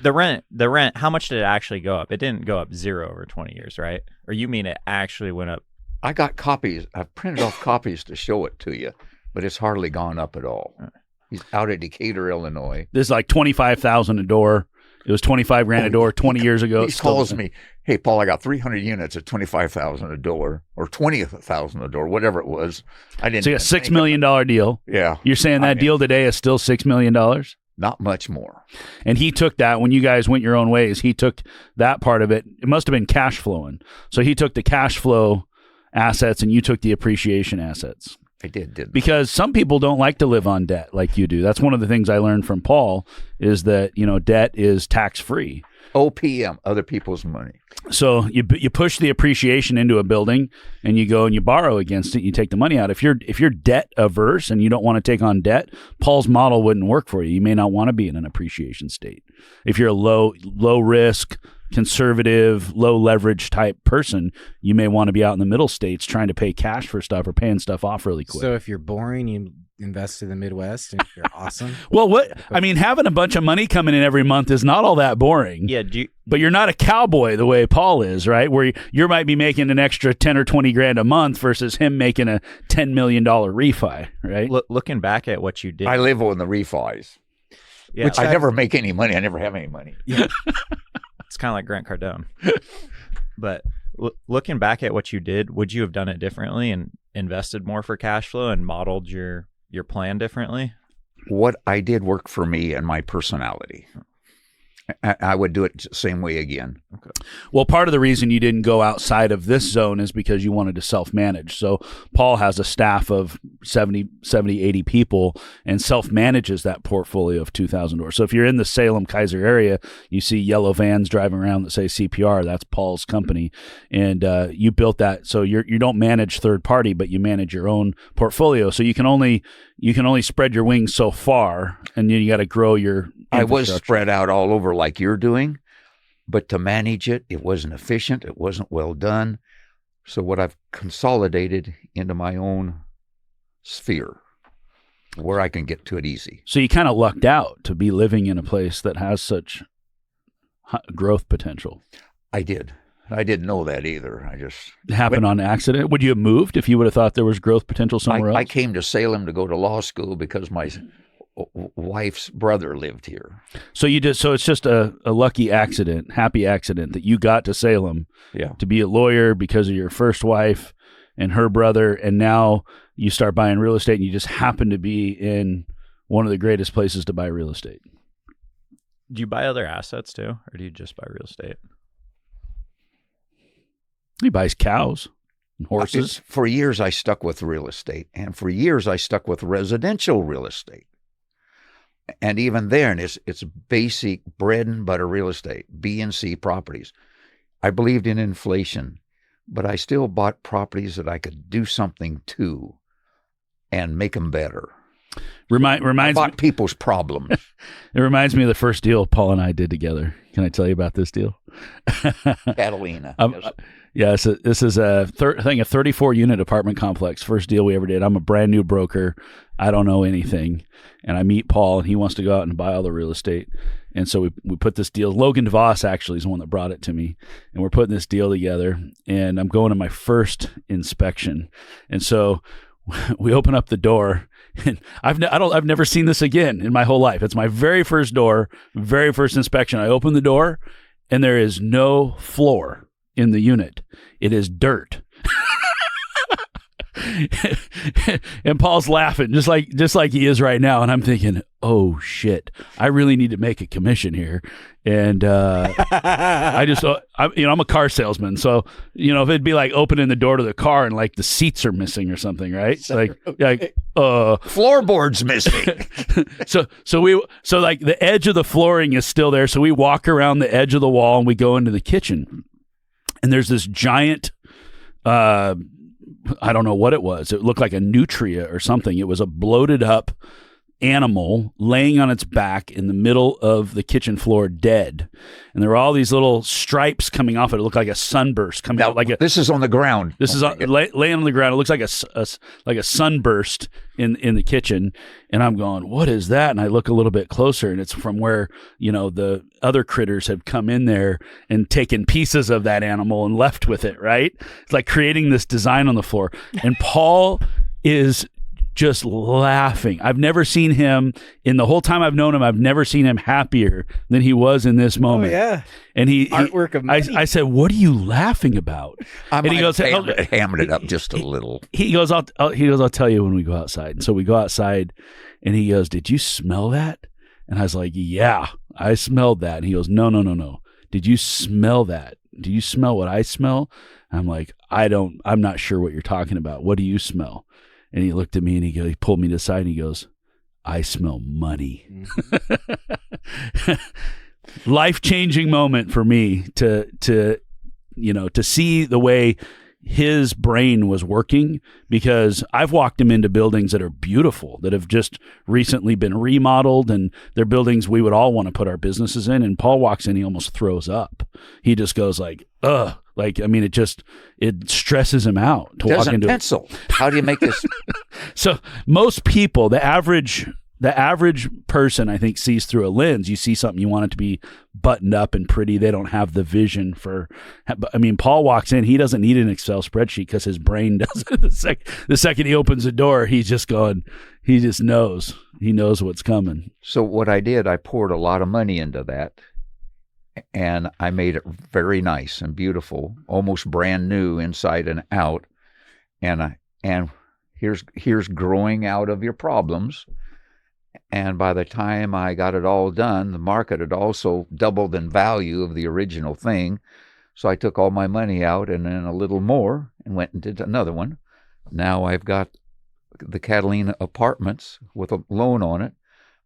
the rent. How much did it actually go up? It didn't go up zero over 20 years, right? Or you mean it actually went up? I got copies. I've printed off copies to show it to you, but it's hardly gone up at all. He's out at Decatur, Illinois. This is like $25,000 a door. It was $25,000 a door 20 years ago. He calls me, "Hey, Paul, I got 300 units at $25,000 a door, or $20,000 a door, whatever it was." I didn't. So you got $6 million deal. Yeah. You're saying that deal today is still $6 million? Not much more. And he took that when you guys went your own ways. He took that part of it. It must have been cash flowing. So he took the cash flow assets and you took the appreciation assets. I did. Because some people don't like to live on debt like you do. That's one of the things I learned from Paul is that, debt is tax-free. OPM, other people's money. So you push the appreciation into a building and you go and you borrow against it. You take the money out. If you're debt averse and you don't want to take on debt, Paul's model wouldn't work for you. You may not want to be in an appreciation state. If you're a low risk, conservative, low leverage type person, you may want to be out in the middle states trying to pay cash for stuff or paying stuff off really quick. So if you're boring, you invest in the Midwest, and if you're awesome. Well, having a bunch of money coming in every month is not all that boring. Yeah. But you're not a cowboy the way Paul is, right? Where you might be making an extra 10 or 20 grand a month versus him making a $10 million refi, right? Looking back at what you did. I live on the refis. Yeah, which I never make any money. I never have any money. Yeah. It's kind of like Grant Cardone. But looking back at what you did, would you have done it differently and invested more for cash flow and modeled your plan differently? What I did worked for me and my personality. I would do it the same way again. Okay. Well, part of the reason you didn't go outside of this zone is because you wanted to self-manage. So Paul has a staff of 70, 80 people and self-manages that portfolio of 2,000 doors. So if you're in the Salem-Kaiser area, you see yellow vans driving around that say CPR. That's Paul's company. And you built that. So you don't manage third party, but you manage your own portfolio. So you can only spread your wings so far, and then you got to grow your I was spread out all over like you're doing, but to manage it, it wasn't efficient. It wasn't well done. So what I've consolidated into my own sphere where I can get to it easy. So you kind of lucked out to be living in a place that has such growth potential. I did. I didn't know that either. It happened on accident. Would you have moved if you would have thought there was growth potential somewhere else? I came to Salem to go to law school because my wife's brother lived here. So you did. So it's just a lucky accident, happy accident that you got to Salem to be a lawyer because of your first wife and her brother, and now you start buying real estate, and you just happen to be in one of the greatest places to buy real estate. Do you buy other assets too, or do you just buy real estate? He buys cows and horses. For years, I stuck with real estate, and for years, I stuck with residential real estate. And even then, it's basic bread and butter real estate, B and C properties. I believed in inflation, but I still bought properties that I could do something to and make them better. Reminds I bought people's problems. It reminds me of the first deal Paul and I did together. Can I tell you about this deal? Catalina. Yes. Yeah, this is a 34-unit apartment complex. First deal we ever did. I'm a brand new broker. I don't know anything. And I meet Paul, and he wants to go out and buy all the real estate. And so we put this deal. Logan DeVos actually is the one that brought it to me. And we're putting this deal together. And I'm going to my first inspection. And so we open up the door. And I've never seen this again in my whole life. It's my very first door, very first inspection. I open the door, and there is no floor in the unit. It is dirt. And Paul's laughing just like he is right now. And I'm thinking, oh shit, I really need to make a commission here. And I'm a car salesman, so if it'd be like opening the door to the car and like the seats are missing or something, right? Floorboards missing. so like the edge of the flooring is still there. So we walk around the edge of the wall and we go into the kitchen, and there's this giant. I don't know what it was. It looked like a nutria or something. It was a bloated up animal laying on its back in the middle of the kitchen floor, dead. And there were all these little stripes coming off it. It looked like a sunburst coming out. This is on the ground. This is laying on the ground. It looks like a sunburst in the kitchen. And I'm going, what is that? And I look a little bit closer, and it's from where the other critters have come in there and taken pieces of that animal and left with it. Right? It's like creating this design on the floor. And Paul is just laughing. I've never seen him in the whole time I've known him. I've never seen him happier than he was in this moment. Oh, yeah. And artwork of money. I said, "What are you laughing about?" And he goes, hammered it up just a little. He goes, I'll tell you when we go outside. And so we go outside, and he goes, "Did you smell that?" And I was like, "Yeah, I smelled that." And he goes, No. Did you smell that? Do you smell what I smell? And I'm like, I'm not sure what you're talking about. What do you smell? And he looked at me, and he pulled me to the side, and he goes, "I smell money." Mm-hmm. Life-changing moment for me to see the way his brain was working, because I've walked him into buildings that are beautiful, that have just recently been remodeled, and they're buildings we would all want to put our businesses in. And Paul walks in, he almost throws up. He just goes like, ugh. It stresses him out to walk into pencil. How do you make this? So most people, the average person, I think, sees through a lens. You see something, you want it to be buttoned up and pretty. They don't have the vision for. Paul walks in. He doesn't need an Excel spreadsheet because his brain doesn't. The second he opens the door, he's just going. He just knows. He knows what's coming. So what I did, I poured a lot of money into that. And I made it very nice and beautiful, almost brand new inside and out. And here's growing out of your problems. And by the time I got it all done, the market had also doubled in value of the original thing. So I took all my money out and then a little more and went and did another one. Now I've got the Catalina apartments with a loan on it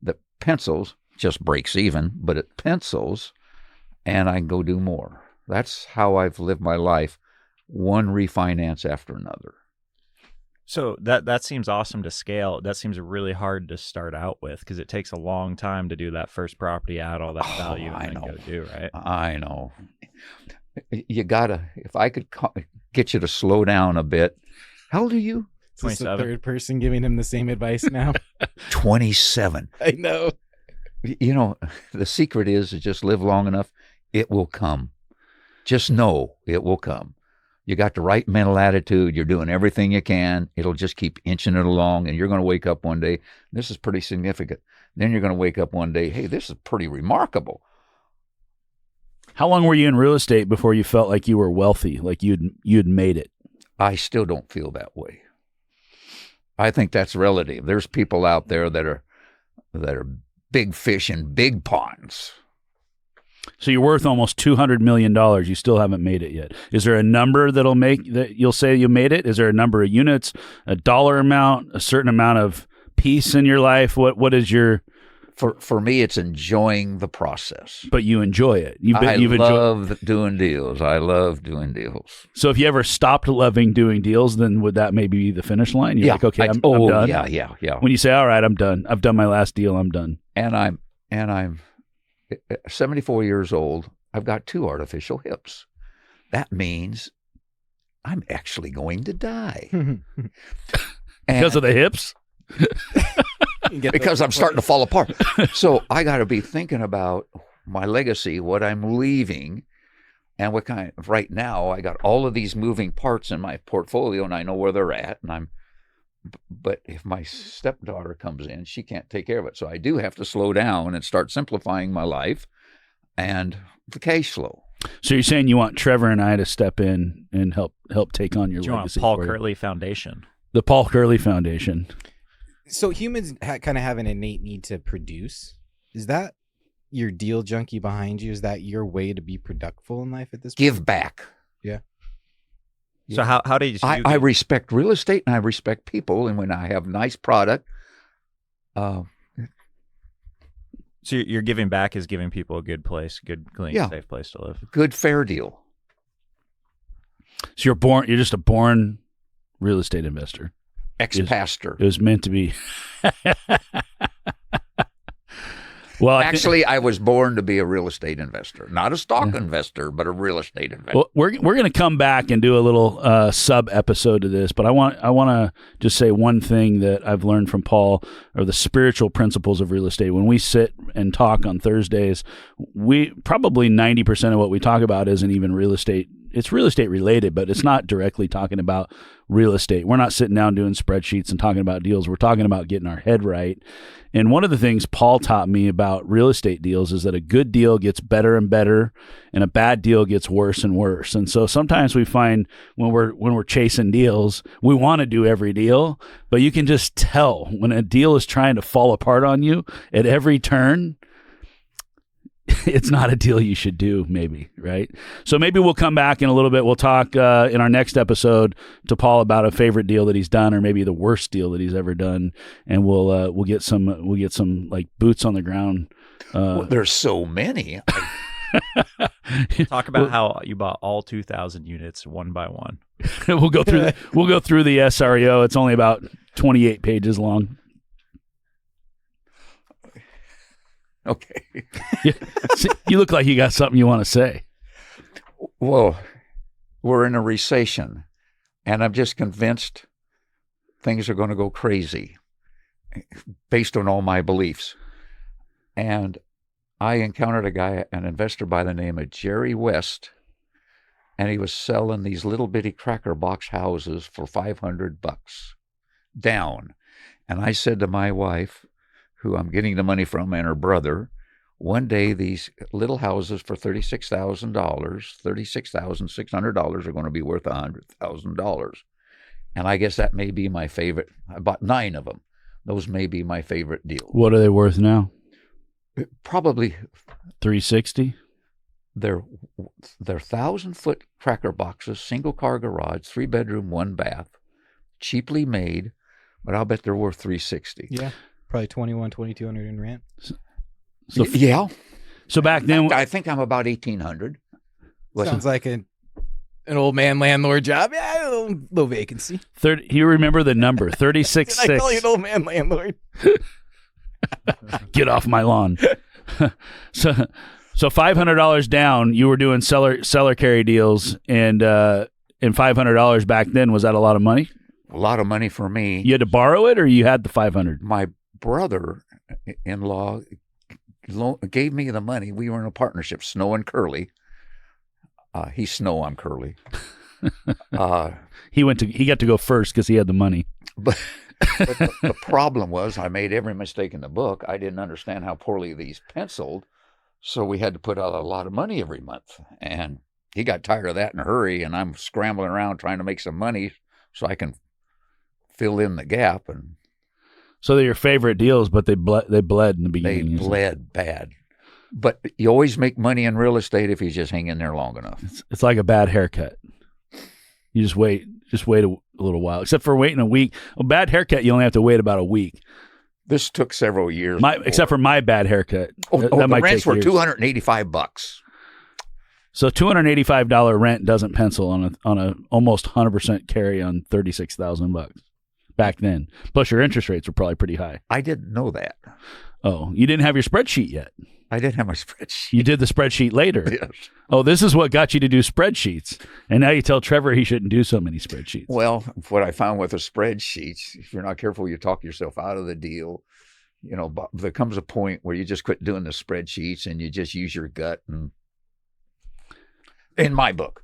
that pencils, just breaks even, but it pencils. And I can go do more. That's how I've lived my life, one refinance after another. So that seems awesome to scale. That seems really hard to start out with, because it takes a long time to do that first property, add all that value, and then go do, right? I know. You gotta. If I could get you to slow down a bit. How old are you? Is this the third person giving him the same advice now? 27. I know. The secret is to just live long enough. It will come. Just know it will come. You got the right mental attitude. You're doing everything you can. It'll just keep inching it along, and you're going to wake up one day. This is pretty significant. Then you're going to wake up one day. Hey, this is pretty remarkable. How long were you in real estate before you felt like you were wealthy, like you'd made it? I still don't feel that way. I think that's relative. There's people out there that are big fish in big ponds. So you're worth almost $200 million. You still haven't made it yet. Is there a number that'll make that you'll say you made it? Is there a number of units, a dollar amount, a certain amount of peace in your life? What is your? For me, it's enjoying the process. But you enjoy it. I love doing deals. I love doing deals. So if you ever stopped loving doing deals, then would that maybe be the finish line? You're like, okay, I'm done. Yeah. When you say, all right, I'm done. I've done my last deal. I'm done. And I'm at 74 years old, I've got 2 artificial hips. That means I'm actually going to die. Because of the hips? Because I'm starting to fall apart. So I got to be thinking about my legacy, what I'm leaving, and what kind of, right now, I got all of these moving parts in my portfolio and I know where they're at. But if my stepdaughter comes in, she can't take care of it. So I do have to slow down and start simplifying my life and the cash flow. So you're saying you want Trevor and I to step in and help take on your legacy? Paul Kerley Foundation. The Paul Kerley Foundation. So humans kind of have an innate need to produce. Is that your deal junkie behind you? Is that your way to be productive in life at this point? Give back. Yeah. So how do you? I respect real estate and I respect people, and when I have nice product. So you're giving back is giving people a good place, good, clean, safe place to live. Good, fair deal. So you're just a born real estate investor. Ex-pastor. It was meant to be. Well, actually, I was born to be a real estate investor, not a stock investor, but a real estate investor. Well, we're going to come back and do a little sub episode to this, but I want to just say one thing that I've learned from Paul, or the spiritual principles of real estate. When we sit and talk on Thursdays, we probably 90% of what we talk about isn't even real estate. It's real estate related, but it's not directly talking about real estate. We're not sitting down doing spreadsheets and talking about deals. We're talking about getting our head right. And one of the things Paul taught me about real estate deals is that a good deal gets better and better, and a bad deal gets worse and worse. And so sometimes we find when we're chasing deals, we want to do every deal, but you can just tell when a deal is trying to fall apart on you at every turn. It's not a deal you should do, maybe, right? So maybe we'll come back in a little bit. We'll talk in our next episode to Paul about a favorite deal that he's done, or maybe the worst deal that he's ever done, and we'll get some like boots on the ground. Well, there's so many. Talk about how you bought all 2,000 units one by one. We'll go through the SREO. It's only about 28 pages long. Okay. You look like you got something you want to say. Well, we're in a recession, and I'm just convinced things are going to go crazy based on all my beliefs. And I encountered an investor by the name of Jerry West, and he was selling these little bitty cracker box houses for $500 down. And I said to my wife, who I'm getting the money from, and her brother, one day these little houses for $36,000, $36,600 are going to be worth $100,000. And I guess that may be my favorite. I bought 9 of them. Those may be my favorite deal. What are they worth now? Probably $360. They're 1,000-foot cracker boxes, single car garage, 3-bedroom, 1 bath, cheaply made, but I'll bet they're worth $360. Yeah. Probably $2,200 in rent. So yeah. So back then, I think I'm about $1,800. Sounds like an old man landlord job. Yeah, a little vacancy. You remember the number 36.6? Did I call you an old man landlord? Get off my lawn. So $500 down. You were doing seller carry deals, and $500 back then, was that a lot of money? A lot of money for me. You had to borrow it, or you had the $500? My brother-in-law gave me the money. We were in a partnership, Snow and Kerley. He's Snow, I'm Kerley. He got to go first because he had the money. But the problem was I made every mistake in the book. I didn't understand how poorly these penciled, so we had to put out a lot of money every month. And he got tired of that in a hurry, and I'm scrambling around trying to make some money so I can fill in the gap. And so they're your favorite deals, but they bled in the beginning. They bled bad. But you always make money in real estate if you just hang in there long enough. It's like a bad haircut. You just wait a little while. Except for waiting a week. A bad haircut, you only have to wait about a week. This took several years. Except for my bad haircut. The rents were $285. So $285 rent doesn't pencil on a almost 100% carry on $36,000 back then. Plus your interest rates were probably pretty high. I didn't know that. Oh, you didn't have your spreadsheet yet. I didn't have my spreadsheet. You did the spreadsheet later. Yes. Oh, this is what got you to do spreadsheets. And now you tell Trevor he shouldn't do so many spreadsheets. Well, what I found with the spreadsheets, if you're not careful, you talk yourself out of the deal. But there comes a point where you just quit doing the spreadsheets and you just use your gut. And in my book,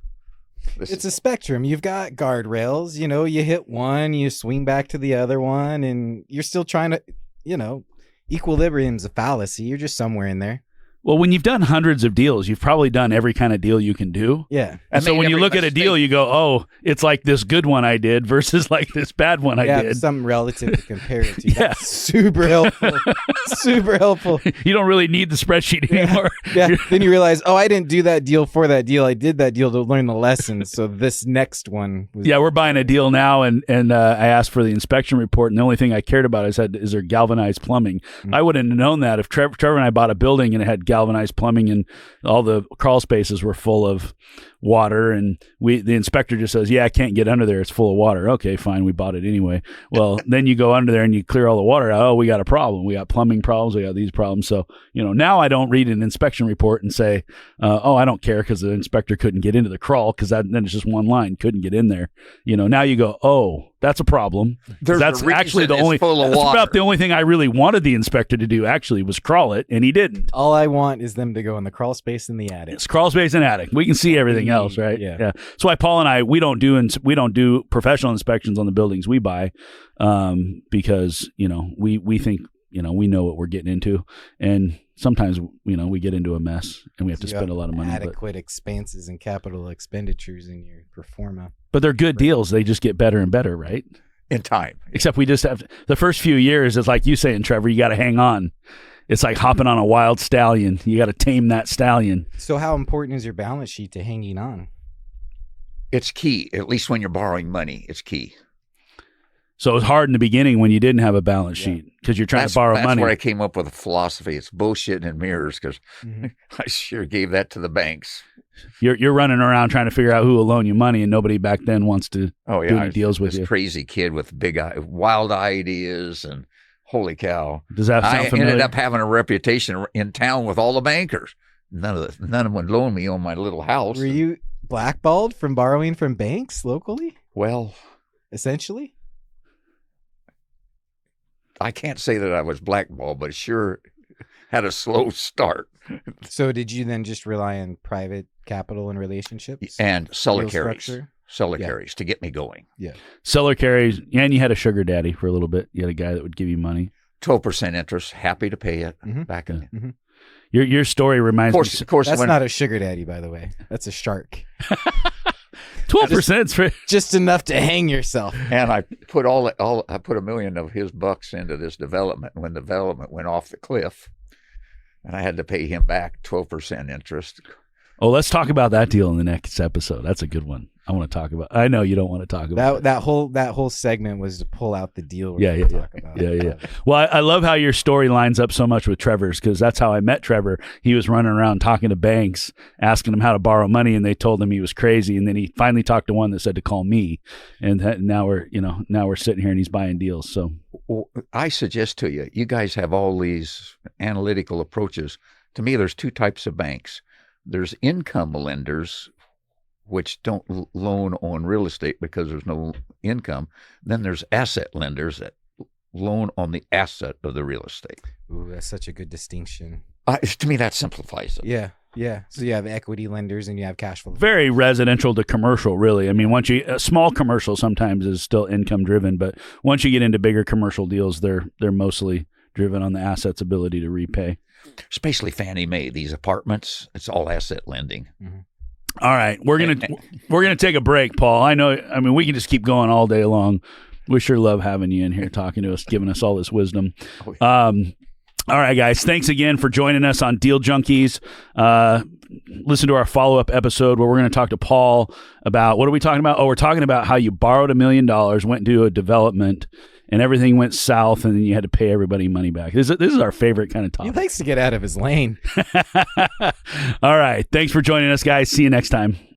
it's a spectrum. You've got guardrails. You hit one, you swing back to the other one, and you're still trying to, equilibrium's a fallacy. You're just somewhere in there. Well, when you've done hundreds of deals, you've probably done every kind of deal you can do. Yeah. And so when you look at a deal, you go, oh, it's like this good one I did versus like this bad one I did. Something relative to compare it to. Yeah. That's super helpful. Super helpful. You don't really need the spreadsheet anymore. Yeah. Then you realize, I didn't do that deal for that deal. I did that deal to learn the lesson. So this next one was... Yeah, we're buying a deal now, and I asked for the inspection report, and the only thing I cared about, I said, is there galvanized plumbing? I wouldn't have known that if Trevor and I bought a building and it had galvanized plumbing and all the crawl spaces were full of water, and the inspector just says, I can't get under there, it's full of water. Okay, fine, we bought it anyway. Well, then you go under there and you clear all the water out. Oh, we got a problem, we got plumbing problems, we got these problems. So now I don't read an inspection report and say, I don't care because the inspector couldn't get into the crawl, because then it's just one line, couldn't get in there. Now you go, oh, that's a problem. That's actually that's about the only thing I really wanted the inspector to do actually was crawl it, and he didn't. All I want is them to go in the crawl space in the attic. It's crawl space and attic. We can see everything else, right? Yeah. That's why Paul and I, we don't do professional inspections on the buildings we buy, because we think we know what we're getting into, and sometimes we get into a mess and we have to spend a lot of money. Adequate expenses and capital expenditures in your pro forma. But they're good deals. They just get better and better, right? In time. Except we just have the first few years. It's like you saying, Trevor, you got to hang on. It's like hopping on a wild stallion. You got to tame that stallion. So how important is your balance sheet to hanging on? It's key. At least when you're borrowing money, it's key. So it was hard in the beginning when you didn't have a balance sheet because you're trying to borrow money. That's where I came up with a philosophy. It's bullshit and mirrors, because I sure gave that to the banks. You're running around trying to figure out who will loan you money, and nobody back then wants to do any deals with you. This crazy kid with big wild ideas, and holy cow. Does that sound familiar? I ended up having a reputation in town with all the bankers. None of them would loan me on my little house. Were you blackballed from borrowing from banks locally? Well, essentially? I can't say that I was blackballed, but sure had a slow start. So did you then just rely on private capital and relationships? And seller carries. Seller carries to get me going. Yeah. Seller carries, and you had a sugar daddy for a little bit. You had a guy that would give you money. 12% interest, happy to pay it back in. Your story reminds me. Of course, that's not a sugar daddy, by the way. That's a shark. 12% for just enough to hang yourself. And I put I put $1 million of his bucks into this development. When the development went off the cliff, and I had to pay him back 12% interest. Oh, let's talk about that deal in the next episode. That's a good one. I want to talk about. I know you don't want to talk about that whole segment was to pull out the deal. Yeah. Well, I love how your story lines up so much with Trevor's, because that's how I met Trevor. He was running around talking to banks, asking them how to borrow money, and they told him he was crazy. And then he finally talked to one that said to call me, and now we're sitting here and he's buying deals. So I suggest to you, you guys have all these analytical approaches. To me, there's two types of banks. There's income lenders, which don't loan on real estate because there's no income. Then there's asset lenders that loan on the asset of the real estate. Ooh, that's such a good distinction. To me, that simplifies it. Yeah. So you have equity lenders and you have cash flow. Very residential to commercial, really. I mean, a small commercial sometimes is still income driven, but once you get into bigger commercial deals, they're mostly driven on the asset's ability to repay. Especially Fannie Mae, these apartments, it's all asset lending. All right, we're gonna take a break, Paul. I mean, we can just keep going all day long. We sure love having you in here talking to us, giving us all this wisdom. All right, guys, thanks again for joining us on Deal Junkies. Listen to our follow-up episode where we're going to talk to Paul about, what are we talking about? Oh, we're talking about how you borrowed $1 million, went to a development, and everything went south, and then you had to pay everybody money back. This is our favorite kind of topic. He likes to get out of his lane. All right. Thanks for joining us, guys. See you next time.